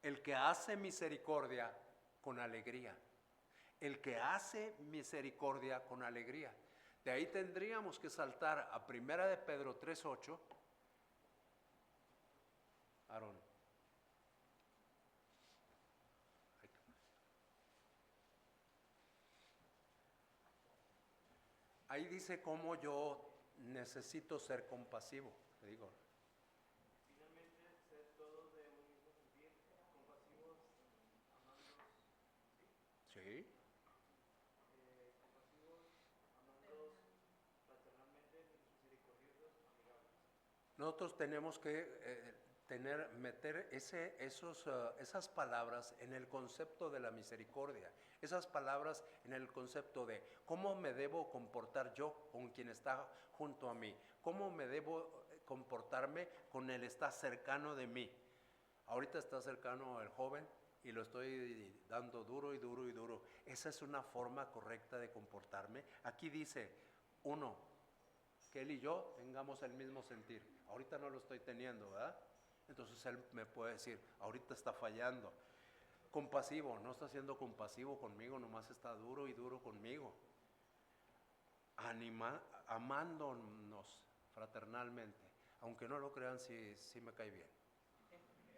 Speaker 1: el que hace misericordia con alegría, el que hace misericordia con alegría. De ahí tendríamos que saltar a 1 de Pedro 3:8. Aarón. Ahí dice cómo yo necesito ser compasivo, te digo.
Speaker 2: Finalmente, ser todos de un mismo sentir, compasivos, amándoos,
Speaker 1: Sí.
Speaker 2: compasivos, amándoos fraternalmente, misericordiosos, amigables.
Speaker 1: Nosotros tenemos que meter esas palabras en el concepto de la misericordia, esas palabras en el concepto de cómo me debo comportar yo con quien está junto a mí, cómo me debo comportarme con el que está cercano de mí. Ahorita está cercano el joven y lo estoy dando duro y duro y duro. Esa es una forma correcta de comportarme. Aquí dice, uno, que él y yo tengamos el mismo sentir. Ahorita no lo estoy teniendo, ¿verdad? Entonces él me puede decir, ahorita está fallando. Compasivo, no está siendo compasivo conmigo, nomás está duro y duro conmigo. Amándonos fraternalmente. Aunque no lo crean, sí me cae bien.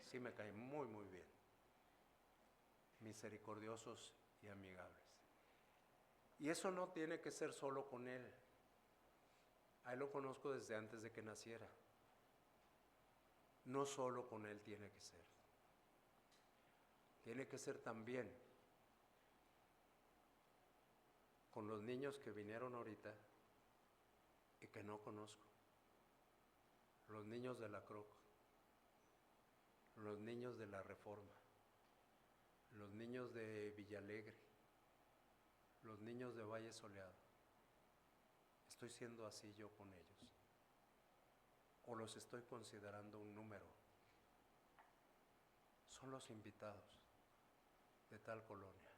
Speaker 1: Sí me cae muy, muy bien. Misericordiosos y amigables. Y eso no tiene que ser solo con él. A él lo conozco desde antes de que naciera. No solo con él tiene que ser. Tiene que ser también con los niños que vinieron ahorita y que no conozco. Los niños de la Croc, los niños de la Reforma, los niños de Villalegre, los niños de Valle Soleado. ¿Estoy siendo así yo con ellos? ¿O los estoy considerando un número? Son los invitados de tal colonia.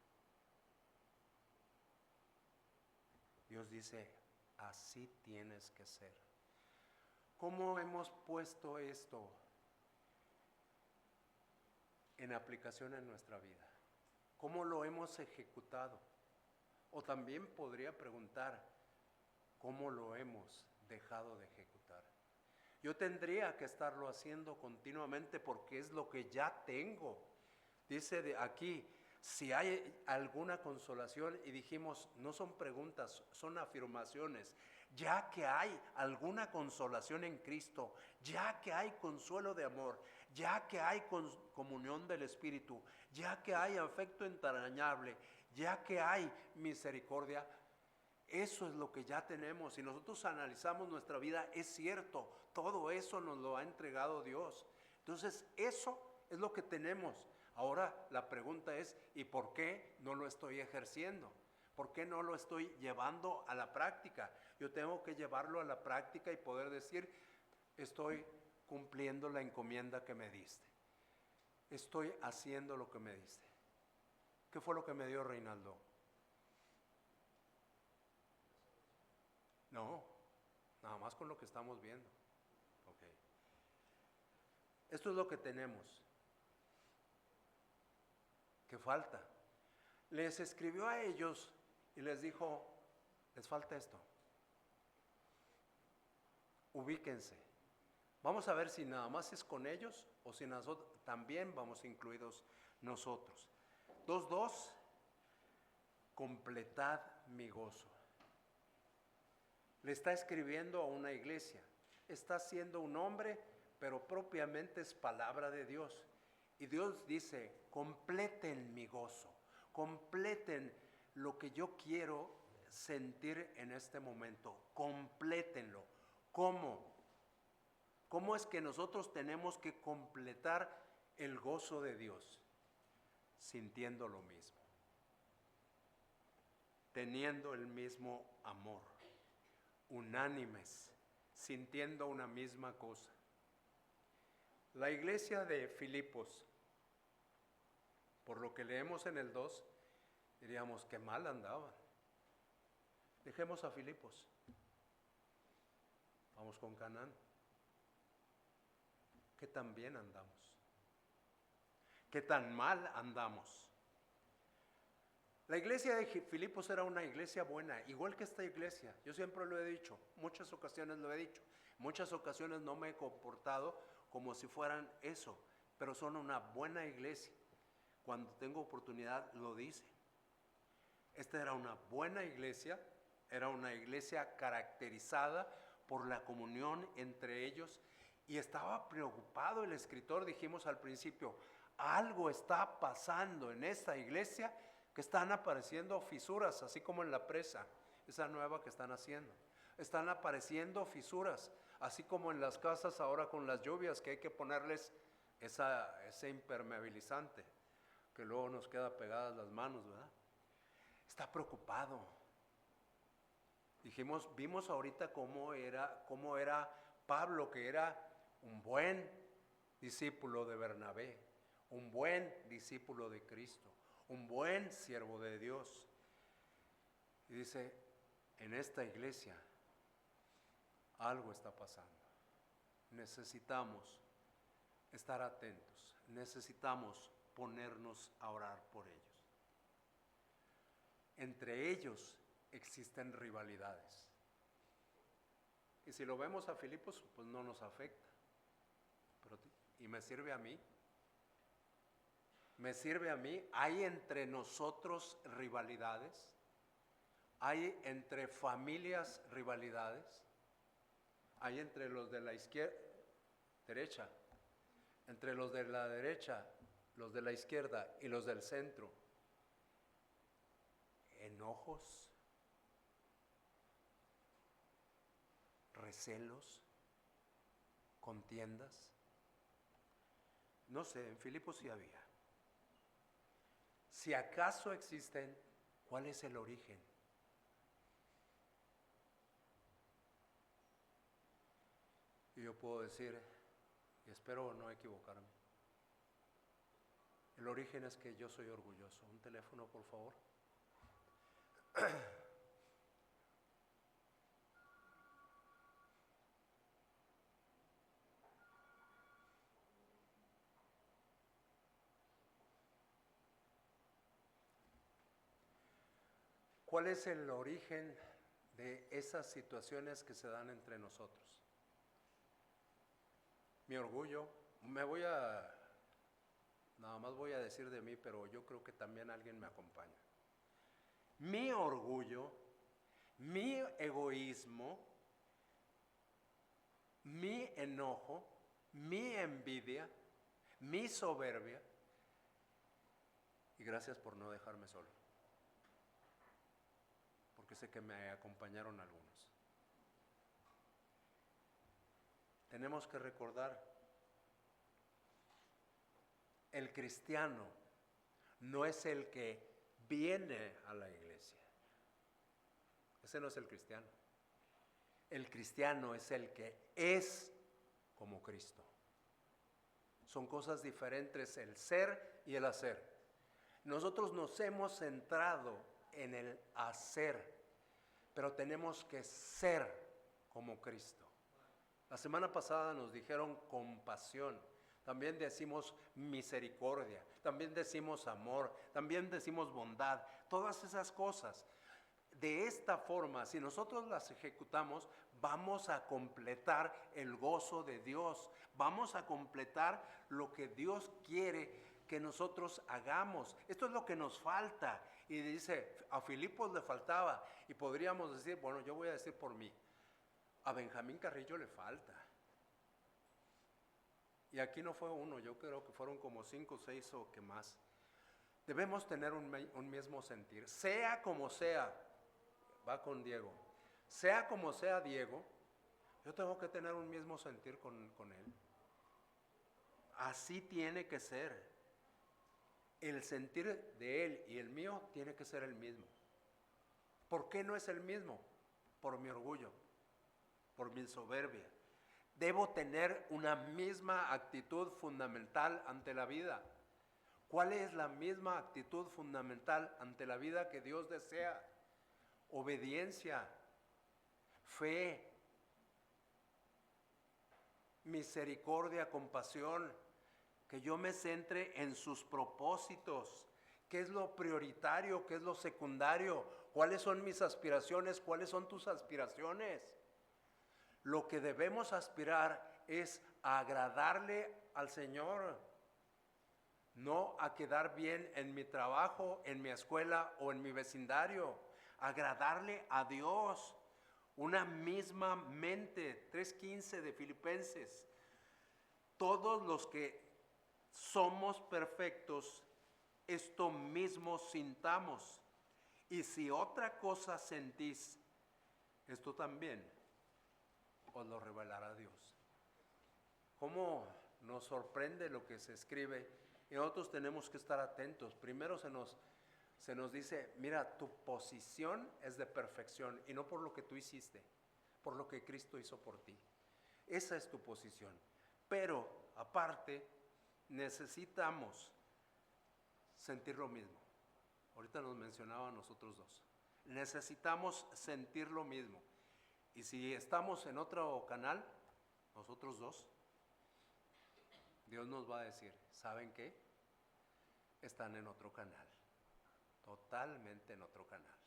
Speaker 1: Dios dice, así tienes que ser. ¿Cómo hemos puesto esto en aplicación en nuestra vida? ¿Cómo lo hemos ejecutado? O también podría preguntar, ¿cómo lo hemos dejado de ejecutar? Yo tendría que estarlo haciendo continuamente porque es lo que ya tengo. Dice de aquí, si hay alguna consolación, y dijimos, no son preguntas, son afirmaciones. Ya que hay alguna consolación en Cristo, ya que hay consuelo de amor, ya que hay comunión del Espíritu, ya que hay afecto entrañable, ya que hay misericordia, eso es lo que ya tenemos. Si nosotros analizamos nuestra vida, es cierto, todo eso nos lo ha entregado Dios. Entonces, eso es lo que tenemos. Ahora la pregunta es, ¿y por qué no lo estoy ejerciendo? ¿Por qué no lo estoy llevando a la práctica? Yo tengo que llevarlo a la práctica y poder decir, estoy cumpliendo la encomienda que me diste. Estoy haciendo lo que me diste. ¿Qué fue lo que me dio Reinaldo? No, nada más con lo que estamos viendo. Okay. Esto es lo que tenemos. ¿Qué falta? Les escribió a ellos y les dijo, les falta esto. Ubíquense. Vamos a ver si nada más es con ellos o si nosotros también vamos incluidos nosotros. 2:2, completad mi gozo. Le está escribiendo a una iglesia. Está siendo un hombre, pero propiamente es palabra de Dios. Y Dios dice, completen mi gozo, completen lo que yo quiero sentir en este momento, complétenlo. ¿Cómo? ¿Cómo es que nosotros tenemos que completar el gozo de Dios? Sintiendo lo mismo, teniendo el mismo amor, unánimes, sintiendo una misma cosa. La iglesia de Filipos, por lo que leemos en el 2, diríamos que mal andaban. Dejemos a Filipos, vamos con Canaán. ¿Qué tan bien andamos? ¿Qué tan mal andamos? La iglesia de Filipos era una iglesia buena, igual que esta iglesia. Yo siempre lo he dicho, muchas ocasiones lo he dicho. Muchas ocasiones no me he comportado como si fueran eso, pero son una buena iglesia. Cuando tengo oportunidad lo dice. Esta era una buena iglesia, era una iglesia caracterizada por la comunión entre ellos y estaba preocupado el escritor, dijimos al principio, algo está pasando en esta iglesia que están apareciendo fisuras, así como en la presa, esa nueva que están haciendo. Están apareciendo fisuras, así como en las casas ahora con las lluvias que hay que ponerles ese impermeabilizante, que luego nos queda pegadas las manos, ¿verdad? Está preocupado. Vimos ahorita cómo era Pablo, que era un buen discípulo de Bernabé, un buen discípulo de Cristo, un buen siervo de Dios. Y dice, en esta iglesia algo está pasando. Necesitamos estar atentos, necesitamos ponernos a orar por ellos. Entre ellos existen rivalidades. Y si lo vemos a Filipos, pues no nos afecta. ¿Y me sirve a mí? ¿Me sirve a mí? ¿Hay entre nosotros rivalidades? ¿Hay entre familias rivalidades? ¿Hay entre los de la derecha? Entre los de la derecha, los de la izquierda y los del centro. ¿Enojos? ¿Recelos? ¿Contiendas? No sé, en Filipos sí había. Si acaso existen, ¿cuál es el origen? Y yo puedo decir, y espero no equivocarme, el origen es que yo soy orgulloso. Un teléfono, por favor. ¿Cuál es el origen de esas situaciones que se dan entre nosotros? Mi orgullo, nada más voy a decir de mí, pero yo creo que también alguien me acompaña. Mi orgullo, mi egoísmo, mi enojo, mi envidia, mi soberbia, y gracias por no dejarme solo, porque sé que me acompañaron algunos. Tenemos que recordar, el cristiano no es el que viene a la iglesia, Ese no es el cristiano. El cristiano es el que es como Cristo. Son cosas diferentes el ser y el hacer. Nosotros nos hemos centrado en el hacer, pero tenemos que ser como Cristo. La semana pasada nos dijeron compasión, también decimos misericordia, también decimos amor, también decimos bondad, todas esas cosas. De esta forma, si nosotros las ejecutamos, vamos a completar el gozo de Dios, vamos a completar lo que Dios quiere que nosotros hagamos. Esto es lo que nos falta. Y dice, a Filipos le faltaba, y podríamos decir, bueno, yo voy a decir por mí, a Benjamín Carrillo le falta. Y aquí no fue uno, yo creo que fueron como 5 o 6 o que más. Debemos tener un mismo sentir, sea como sea. Va con Diego. Sea como sea Diego, yo tengo que tener un mismo sentir con él. Así tiene que ser. El sentir de él y el mío tiene que ser el mismo. ¿Por qué no es el mismo? Por mi orgullo, por mi soberbia. Debo tener una misma actitud fundamental ante la vida. ¿Cuál es la misma actitud fundamental ante la vida que Dios desea? Obediencia, fe, misericordia, compasión, que yo me centre en sus propósitos, qué es lo prioritario, qué es lo secundario, cuáles son mis aspiraciones, cuáles son tus aspiraciones. Lo que debemos aspirar es a agradarle al Señor, no a quedar bien en mi trabajo, en mi escuela o en mi vecindario. Agradarle a Dios, una misma mente, 3:15 de Filipenses. Todos los que somos perfectos, esto mismo sintamos. Y si otra cosa sentís, esto también os lo revelará Dios. ¿Cómo nos sorprende lo que se escribe? Y nosotros tenemos que estar atentos. Primero se nos dice, mira, tu posición es de perfección y no por lo que tú hiciste, por lo que Cristo hizo por ti. Esa es tu posición. Pero aparte, necesitamos sentir lo mismo. Ahorita nos mencionaba a nosotros dos. Necesitamos sentir lo mismo. Y si estamos en otro canal, nosotros dos, Dios nos va a decir, ¿saben qué? Están en otro canal. Totalmente en otro canal.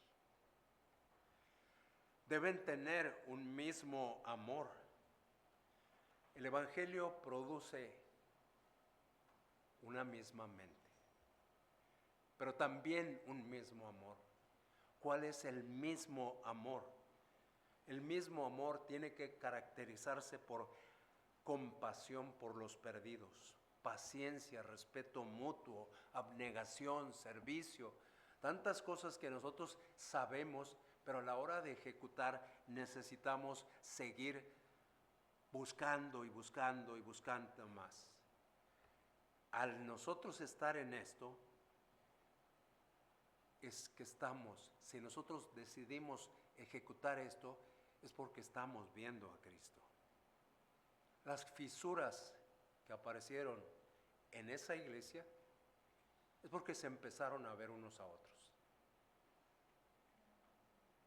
Speaker 1: Deben tener un mismo amor. El Evangelio produce una misma mente, pero también un mismo amor. ¿Cuál es el mismo amor? El mismo amor tiene que caracterizarse por compasión por los perdidos, paciencia, respeto mutuo, abnegación, servicio. Tantas cosas que nosotros sabemos, pero a la hora de ejecutar necesitamos seguir buscando y buscando y buscando más. Al nosotros estar en esto, es que estamos, si nosotros decidimos ejecutar esto, es porque estamos viendo a Cristo. Las fisuras que aparecieron en esa iglesia es porque se empezaron a ver unos a otros.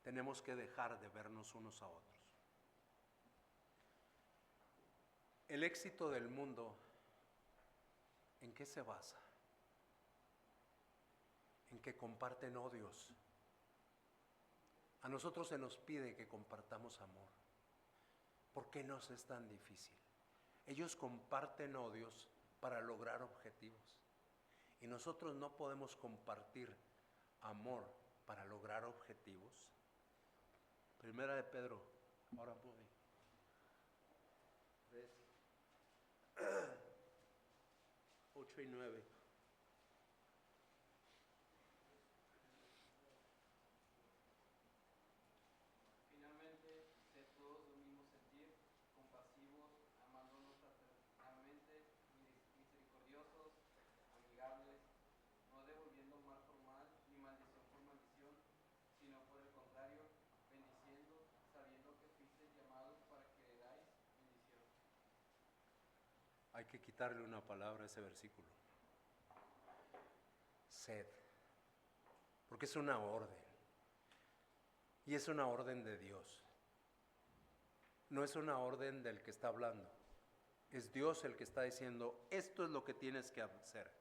Speaker 1: Tenemos que dejar de vernos unos a otros. El éxito del mundo, ¿en qué se basa? En que comparten odios. A nosotros se nos pide que compartamos amor. ¿Por qué nos es tan difícil? Ellos comparten odios para lograr objetivos. Y nosotros no podemos compartir amor para lograr objetivos. Primera de Pedro, ahora voy. 8 y 9.
Speaker 2: Finalmente, sed todos de un mismo sentir, compasivos, amándonos fraternalmente, misericordiosos, amigables, no devolviendo mal por mal, ni maldición por maldición, sino por el contrario, bendiciendo
Speaker 1: hay que quitarle una palabra a ese versículo. Sed. Porque es una orden. Y es una orden de Dios. No es una orden del que está hablando. Es Dios el que está diciendo, esto es lo que tienes que hacer.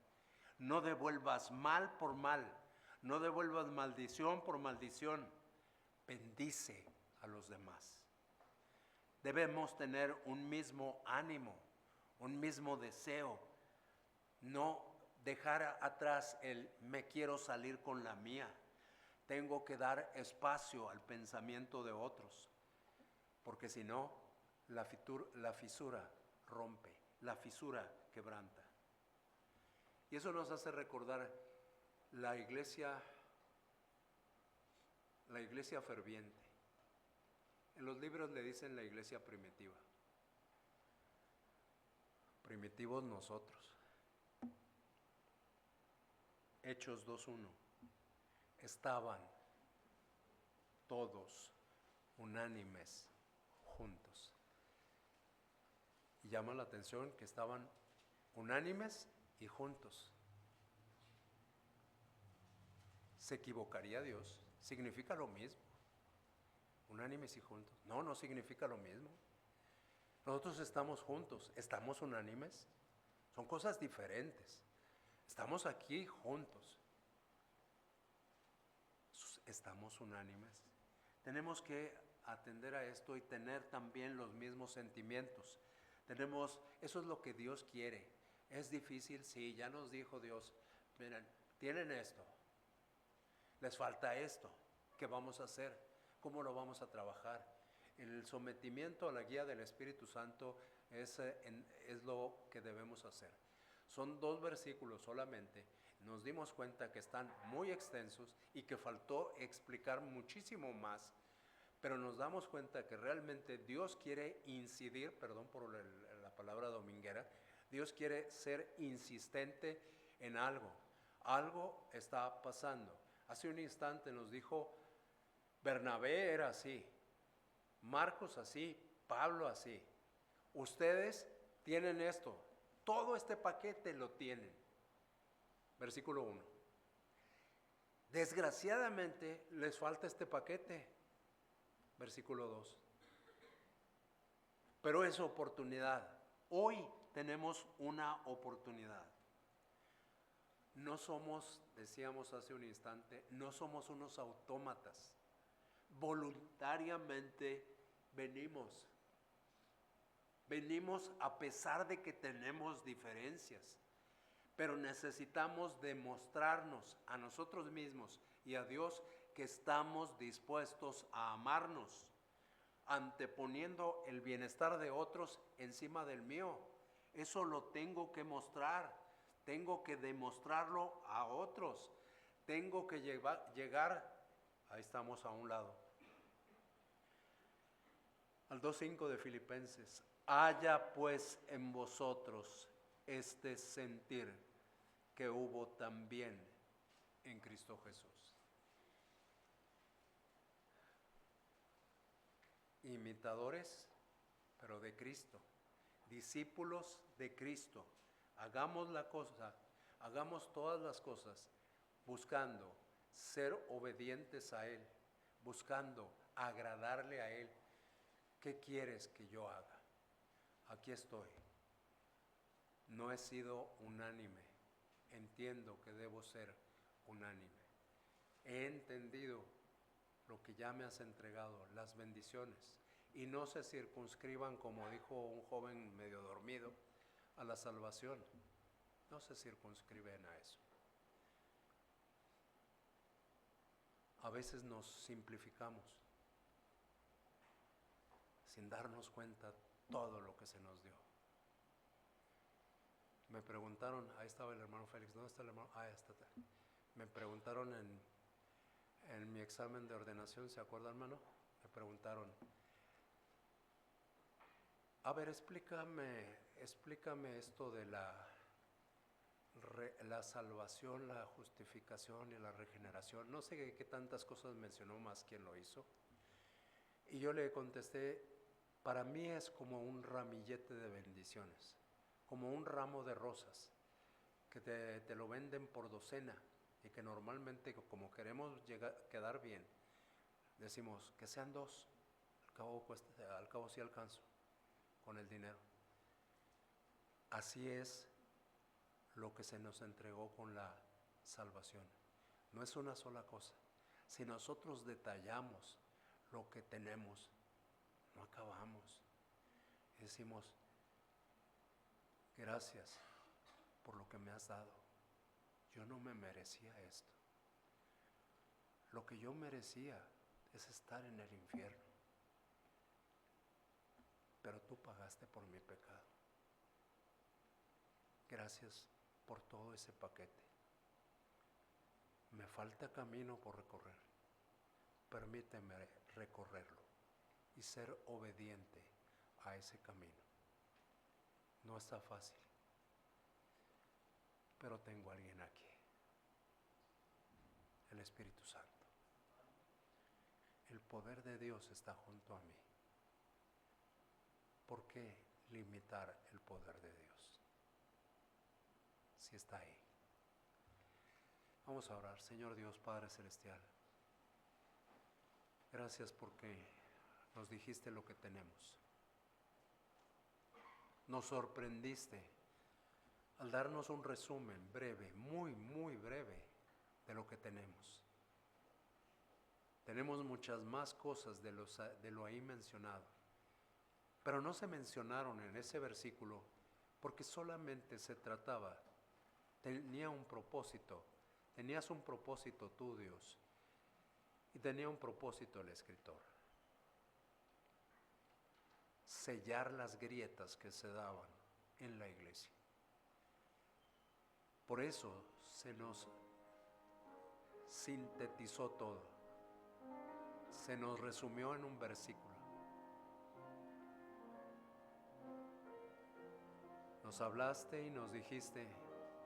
Speaker 1: No devuelvas mal por mal. No devuelvas maldición por maldición. Bendice a los demás. Debemos tener un mismo ánimo, un mismo deseo. No dejar atrás el me quiero salir con la mía. Tengo que dar espacio al pensamiento de otros. Porque si no, la fisura rompe, la fisura quebranta. Y eso nos hace recordar la iglesia ferviente. En los libros le dicen la iglesia primitiva. Primitivos nosotros. Hechos 2:1. Estaban todos unánimes juntos. Y llama la atención que estaban unánimes y juntos. ¿Se equivocaría Dios? ¿Significa lo mismo? Unánimes y juntos. No, no significa lo mismo. Nosotros estamos juntos, estamos unánimes. Son cosas diferentes. Estamos aquí juntos. Estamos unánimes. Tenemos que atender a esto y tener también los mismos sentimientos. Eso es lo que Dios quiere. Es difícil, sí, ya nos dijo Dios, miren, tienen esto, les falta esto, ¿qué vamos a hacer? ¿Cómo lo vamos a trabajar? El sometimiento a la guía del Espíritu Santo es lo que debemos hacer. Son 2 versículos solamente. Nos dimos cuenta que están muy extensos y que faltó explicar muchísimo más, pero nos damos cuenta que realmente Dios quiere incidir, perdón por la palabra dominguera, Dios quiere ser insistente en algo. Algo está pasando. Hace un instante nos dijo, Bernabé era así, Marcos así, Pablo así. Ustedes tienen esto, todo este paquete lo tienen. Versículo 1. Desgraciadamente les falta este paquete. Versículo 2. Pero es oportunidad. Hoy tenemos una oportunidad. No somos, decíamos hace un instante, no somos unos autómatas. Voluntariamente venimos. Venimos a pesar de que tenemos diferencias. Pero necesitamos demostrarnos a nosotros mismos y a Dios que estamos dispuestos a amarnos, anteponiendo el bienestar de otros encima del mío. Eso lo tengo que mostrar, tengo que demostrarlo a otros, tengo que llegar, ahí estamos a un lado, al 2:5 de Filipenses. Haya pues en vosotros este sentir que hubo también en Cristo Jesús. Imitadores, pero de Cristo. Discípulos de Cristo. Hagamos todas las cosas buscando ser obedientes a Él, buscando agradarle a Él. ¿Qué quieres que yo haga? Aquí estoy. No he sido unánime. Entiendo que debo ser unánime. He entendido lo que ya me has entregado, las bendiciones. Y no se circunscriban, como dijo un joven medio dormido, a la salvación. No se circunscriben a eso. A veces nos simplificamos sin darnos cuenta todo lo que se nos dio. Me preguntaron, ahí estaba el hermano Félix, ¿dónde está el hermano? Ah, está. Me preguntaron en mi examen de ordenación, ¿se acuerda, hermano? Me preguntaron, a ver, explícame esto de la salvación, la justificación y la regeneración. No sé qué tantas cosas mencionó más quien lo hizo. Y yo le contesté, para mí es como un ramillete de bendiciones, como un ramo de rosas que te lo venden por docena y que normalmente como queremos quedar bien, decimos que sean 2, al cabo sí alcanzo con el dinero. Así es lo que se nos entregó con la salvación. No es una sola cosa. Si nosotros detallamos lo que tenemos, no acabamos. Decimos, gracias por lo que me has dado. Yo no me merecía esto. Lo que yo merecía es estar en el infierno. Pero tú pagaste por mi pecado. Gracias por todo ese paquete. Me falta camino por recorrer. Permíteme recorrerlo y ser obediente a ese camino. No está fácil, pero tengo a alguien aquí, el Espíritu Santo. El poder de Dios está junto a mí. ¿Por qué limitar el poder de Dios si está ahí? Vamos a orar. Señor Dios, Padre Celestial, gracias porque nos dijiste lo que tenemos. Nos sorprendiste al darnos un resumen breve, muy, muy breve de lo que tenemos. Tenemos muchas más cosas de lo ahí mencionado, pero no se mencionaron en ese versículo porque solamente se trataba, tenías un propósito tú, Dios, y tenía un propósito el escritor: sellar las grietas que se daban en la iglesia. Por eso se nos sintetizó todo, se nos resumió en un versículo. Nos hablaste y nos dijiste,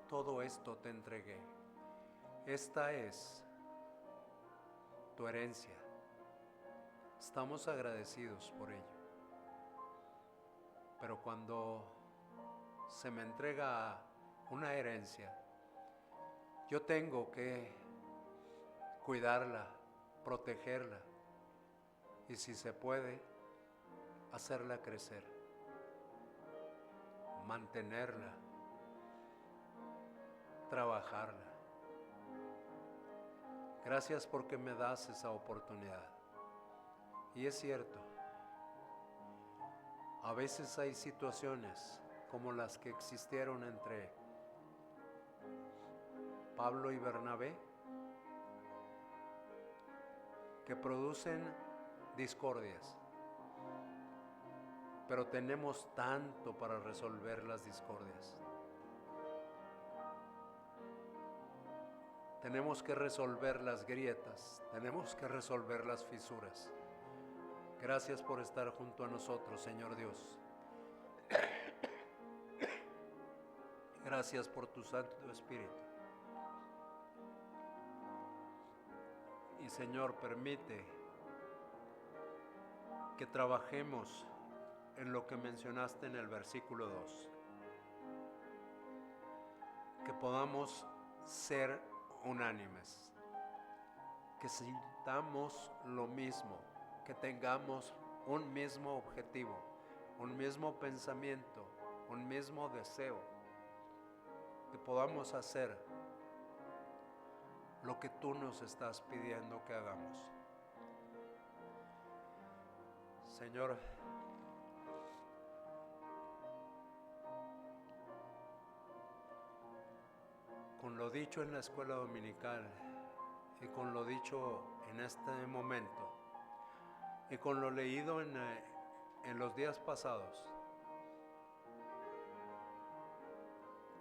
Speaker 1: todo esto te entregué. Esta es tu herencia. Estamos agradecidos por ello. Pero cuando se me entrega una herencia, yo tengo que cuidarla, protegerla y, si se puede, hacerla crecer, mantenerla, trabajarla. Gracias porque me das esa oportunidad. Y es cierto, a veces hay situaciones como las que existieron entre Pablo y Bernabé que producen discordias, pero tenemos tanto para resolver las discordias. Tenemos que resolver las grietas, tenemos que resolver las fisuras. Gracias por estar junto a nosotros, Señor Dios. Gracias por tu Santo Espíritu. Y Señor, permite que trabajemos en lo que mencionaste en el versículo 2. Que podamos ser unánimes, que sintamos lo mismo, que tengamos un mismo objetivo, un mismo pensamiento, un mismo deseo, que podamos hacer lo que tú nos estás pidiendo que hagamos. Señor, con lo dicho en la escuela dominical y con lo dicho en este momento y con lo leído en los días pasados,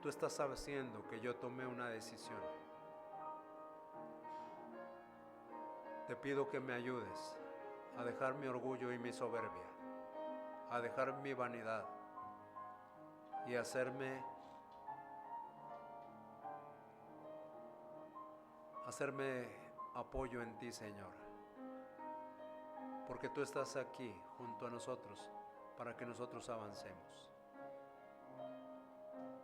Speaker 1: tú estás haciendo que yo tome una decisión. Te pido que me ayudes a dejar mi orgullo y mi soberbia, a dejar mi vanidad y hacerme apoyo en ti, Señor, porque tú estás aquí junto a nosotros para que nosotros avancemos.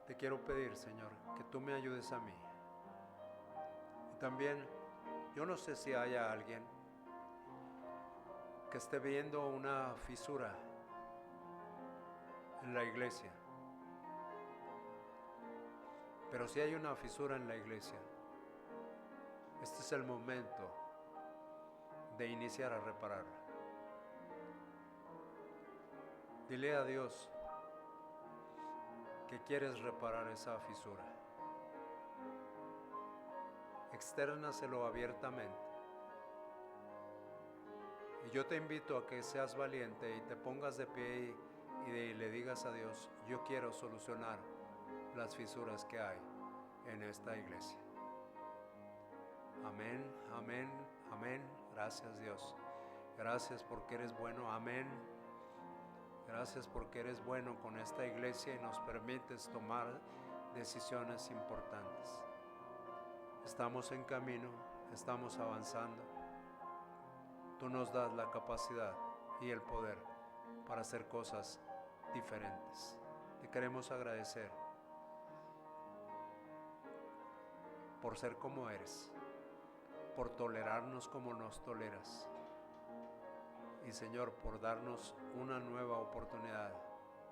Speaker 1: Te quiero pedir, Señor, que tú me ayudes a mí. Y también, yo no sé si haya alguien que esté viendo una fisura en la iglesia. Pero si hay una fisura en la iglesia, este es el momento de iniciar a repararla. Dile a Dios que quieres reparar esa fisura. Externaselo abiertamente. Y yo te invito a que seas valiente y te pongas de pie y le digas a Dios, yo quiero solucionar las fisuras que hay en esta iglesia. Amén, amén, amén. Gracias, Dios. Gracias porque eres bueno. Amén. Gracias porque eres bueno con esta iglesia y nos permites tomar decisiones importantes. Estamos en camino, estamos avanzando. Tú nos das la capacidad y el poder para hacer cosas diferentes. Te queremos agradecer por ser como eres, por tolerarnos como nos toleras. Y Señor, por darnos una nueva oportunidad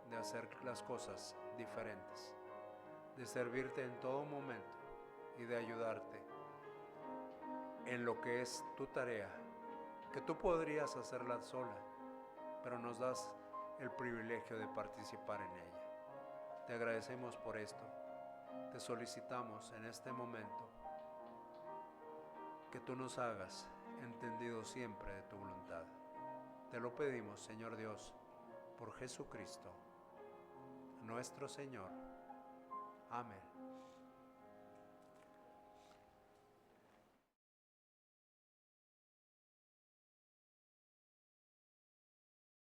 Speaker 1: de hacer las cosas diferentes, de servirte en todo momento y de ayudarte en lo que es tu tarea, que tú podrías hacerla sola, pero nos das el privilegio de participar en ella. Te agradecemos por esto. Te solicitamos en este momento que tú nos hagas entendido siempre de tu voluntad. Te lo pedimos, Señor Dios, por Jesucristo, nuestro Señor. Amén.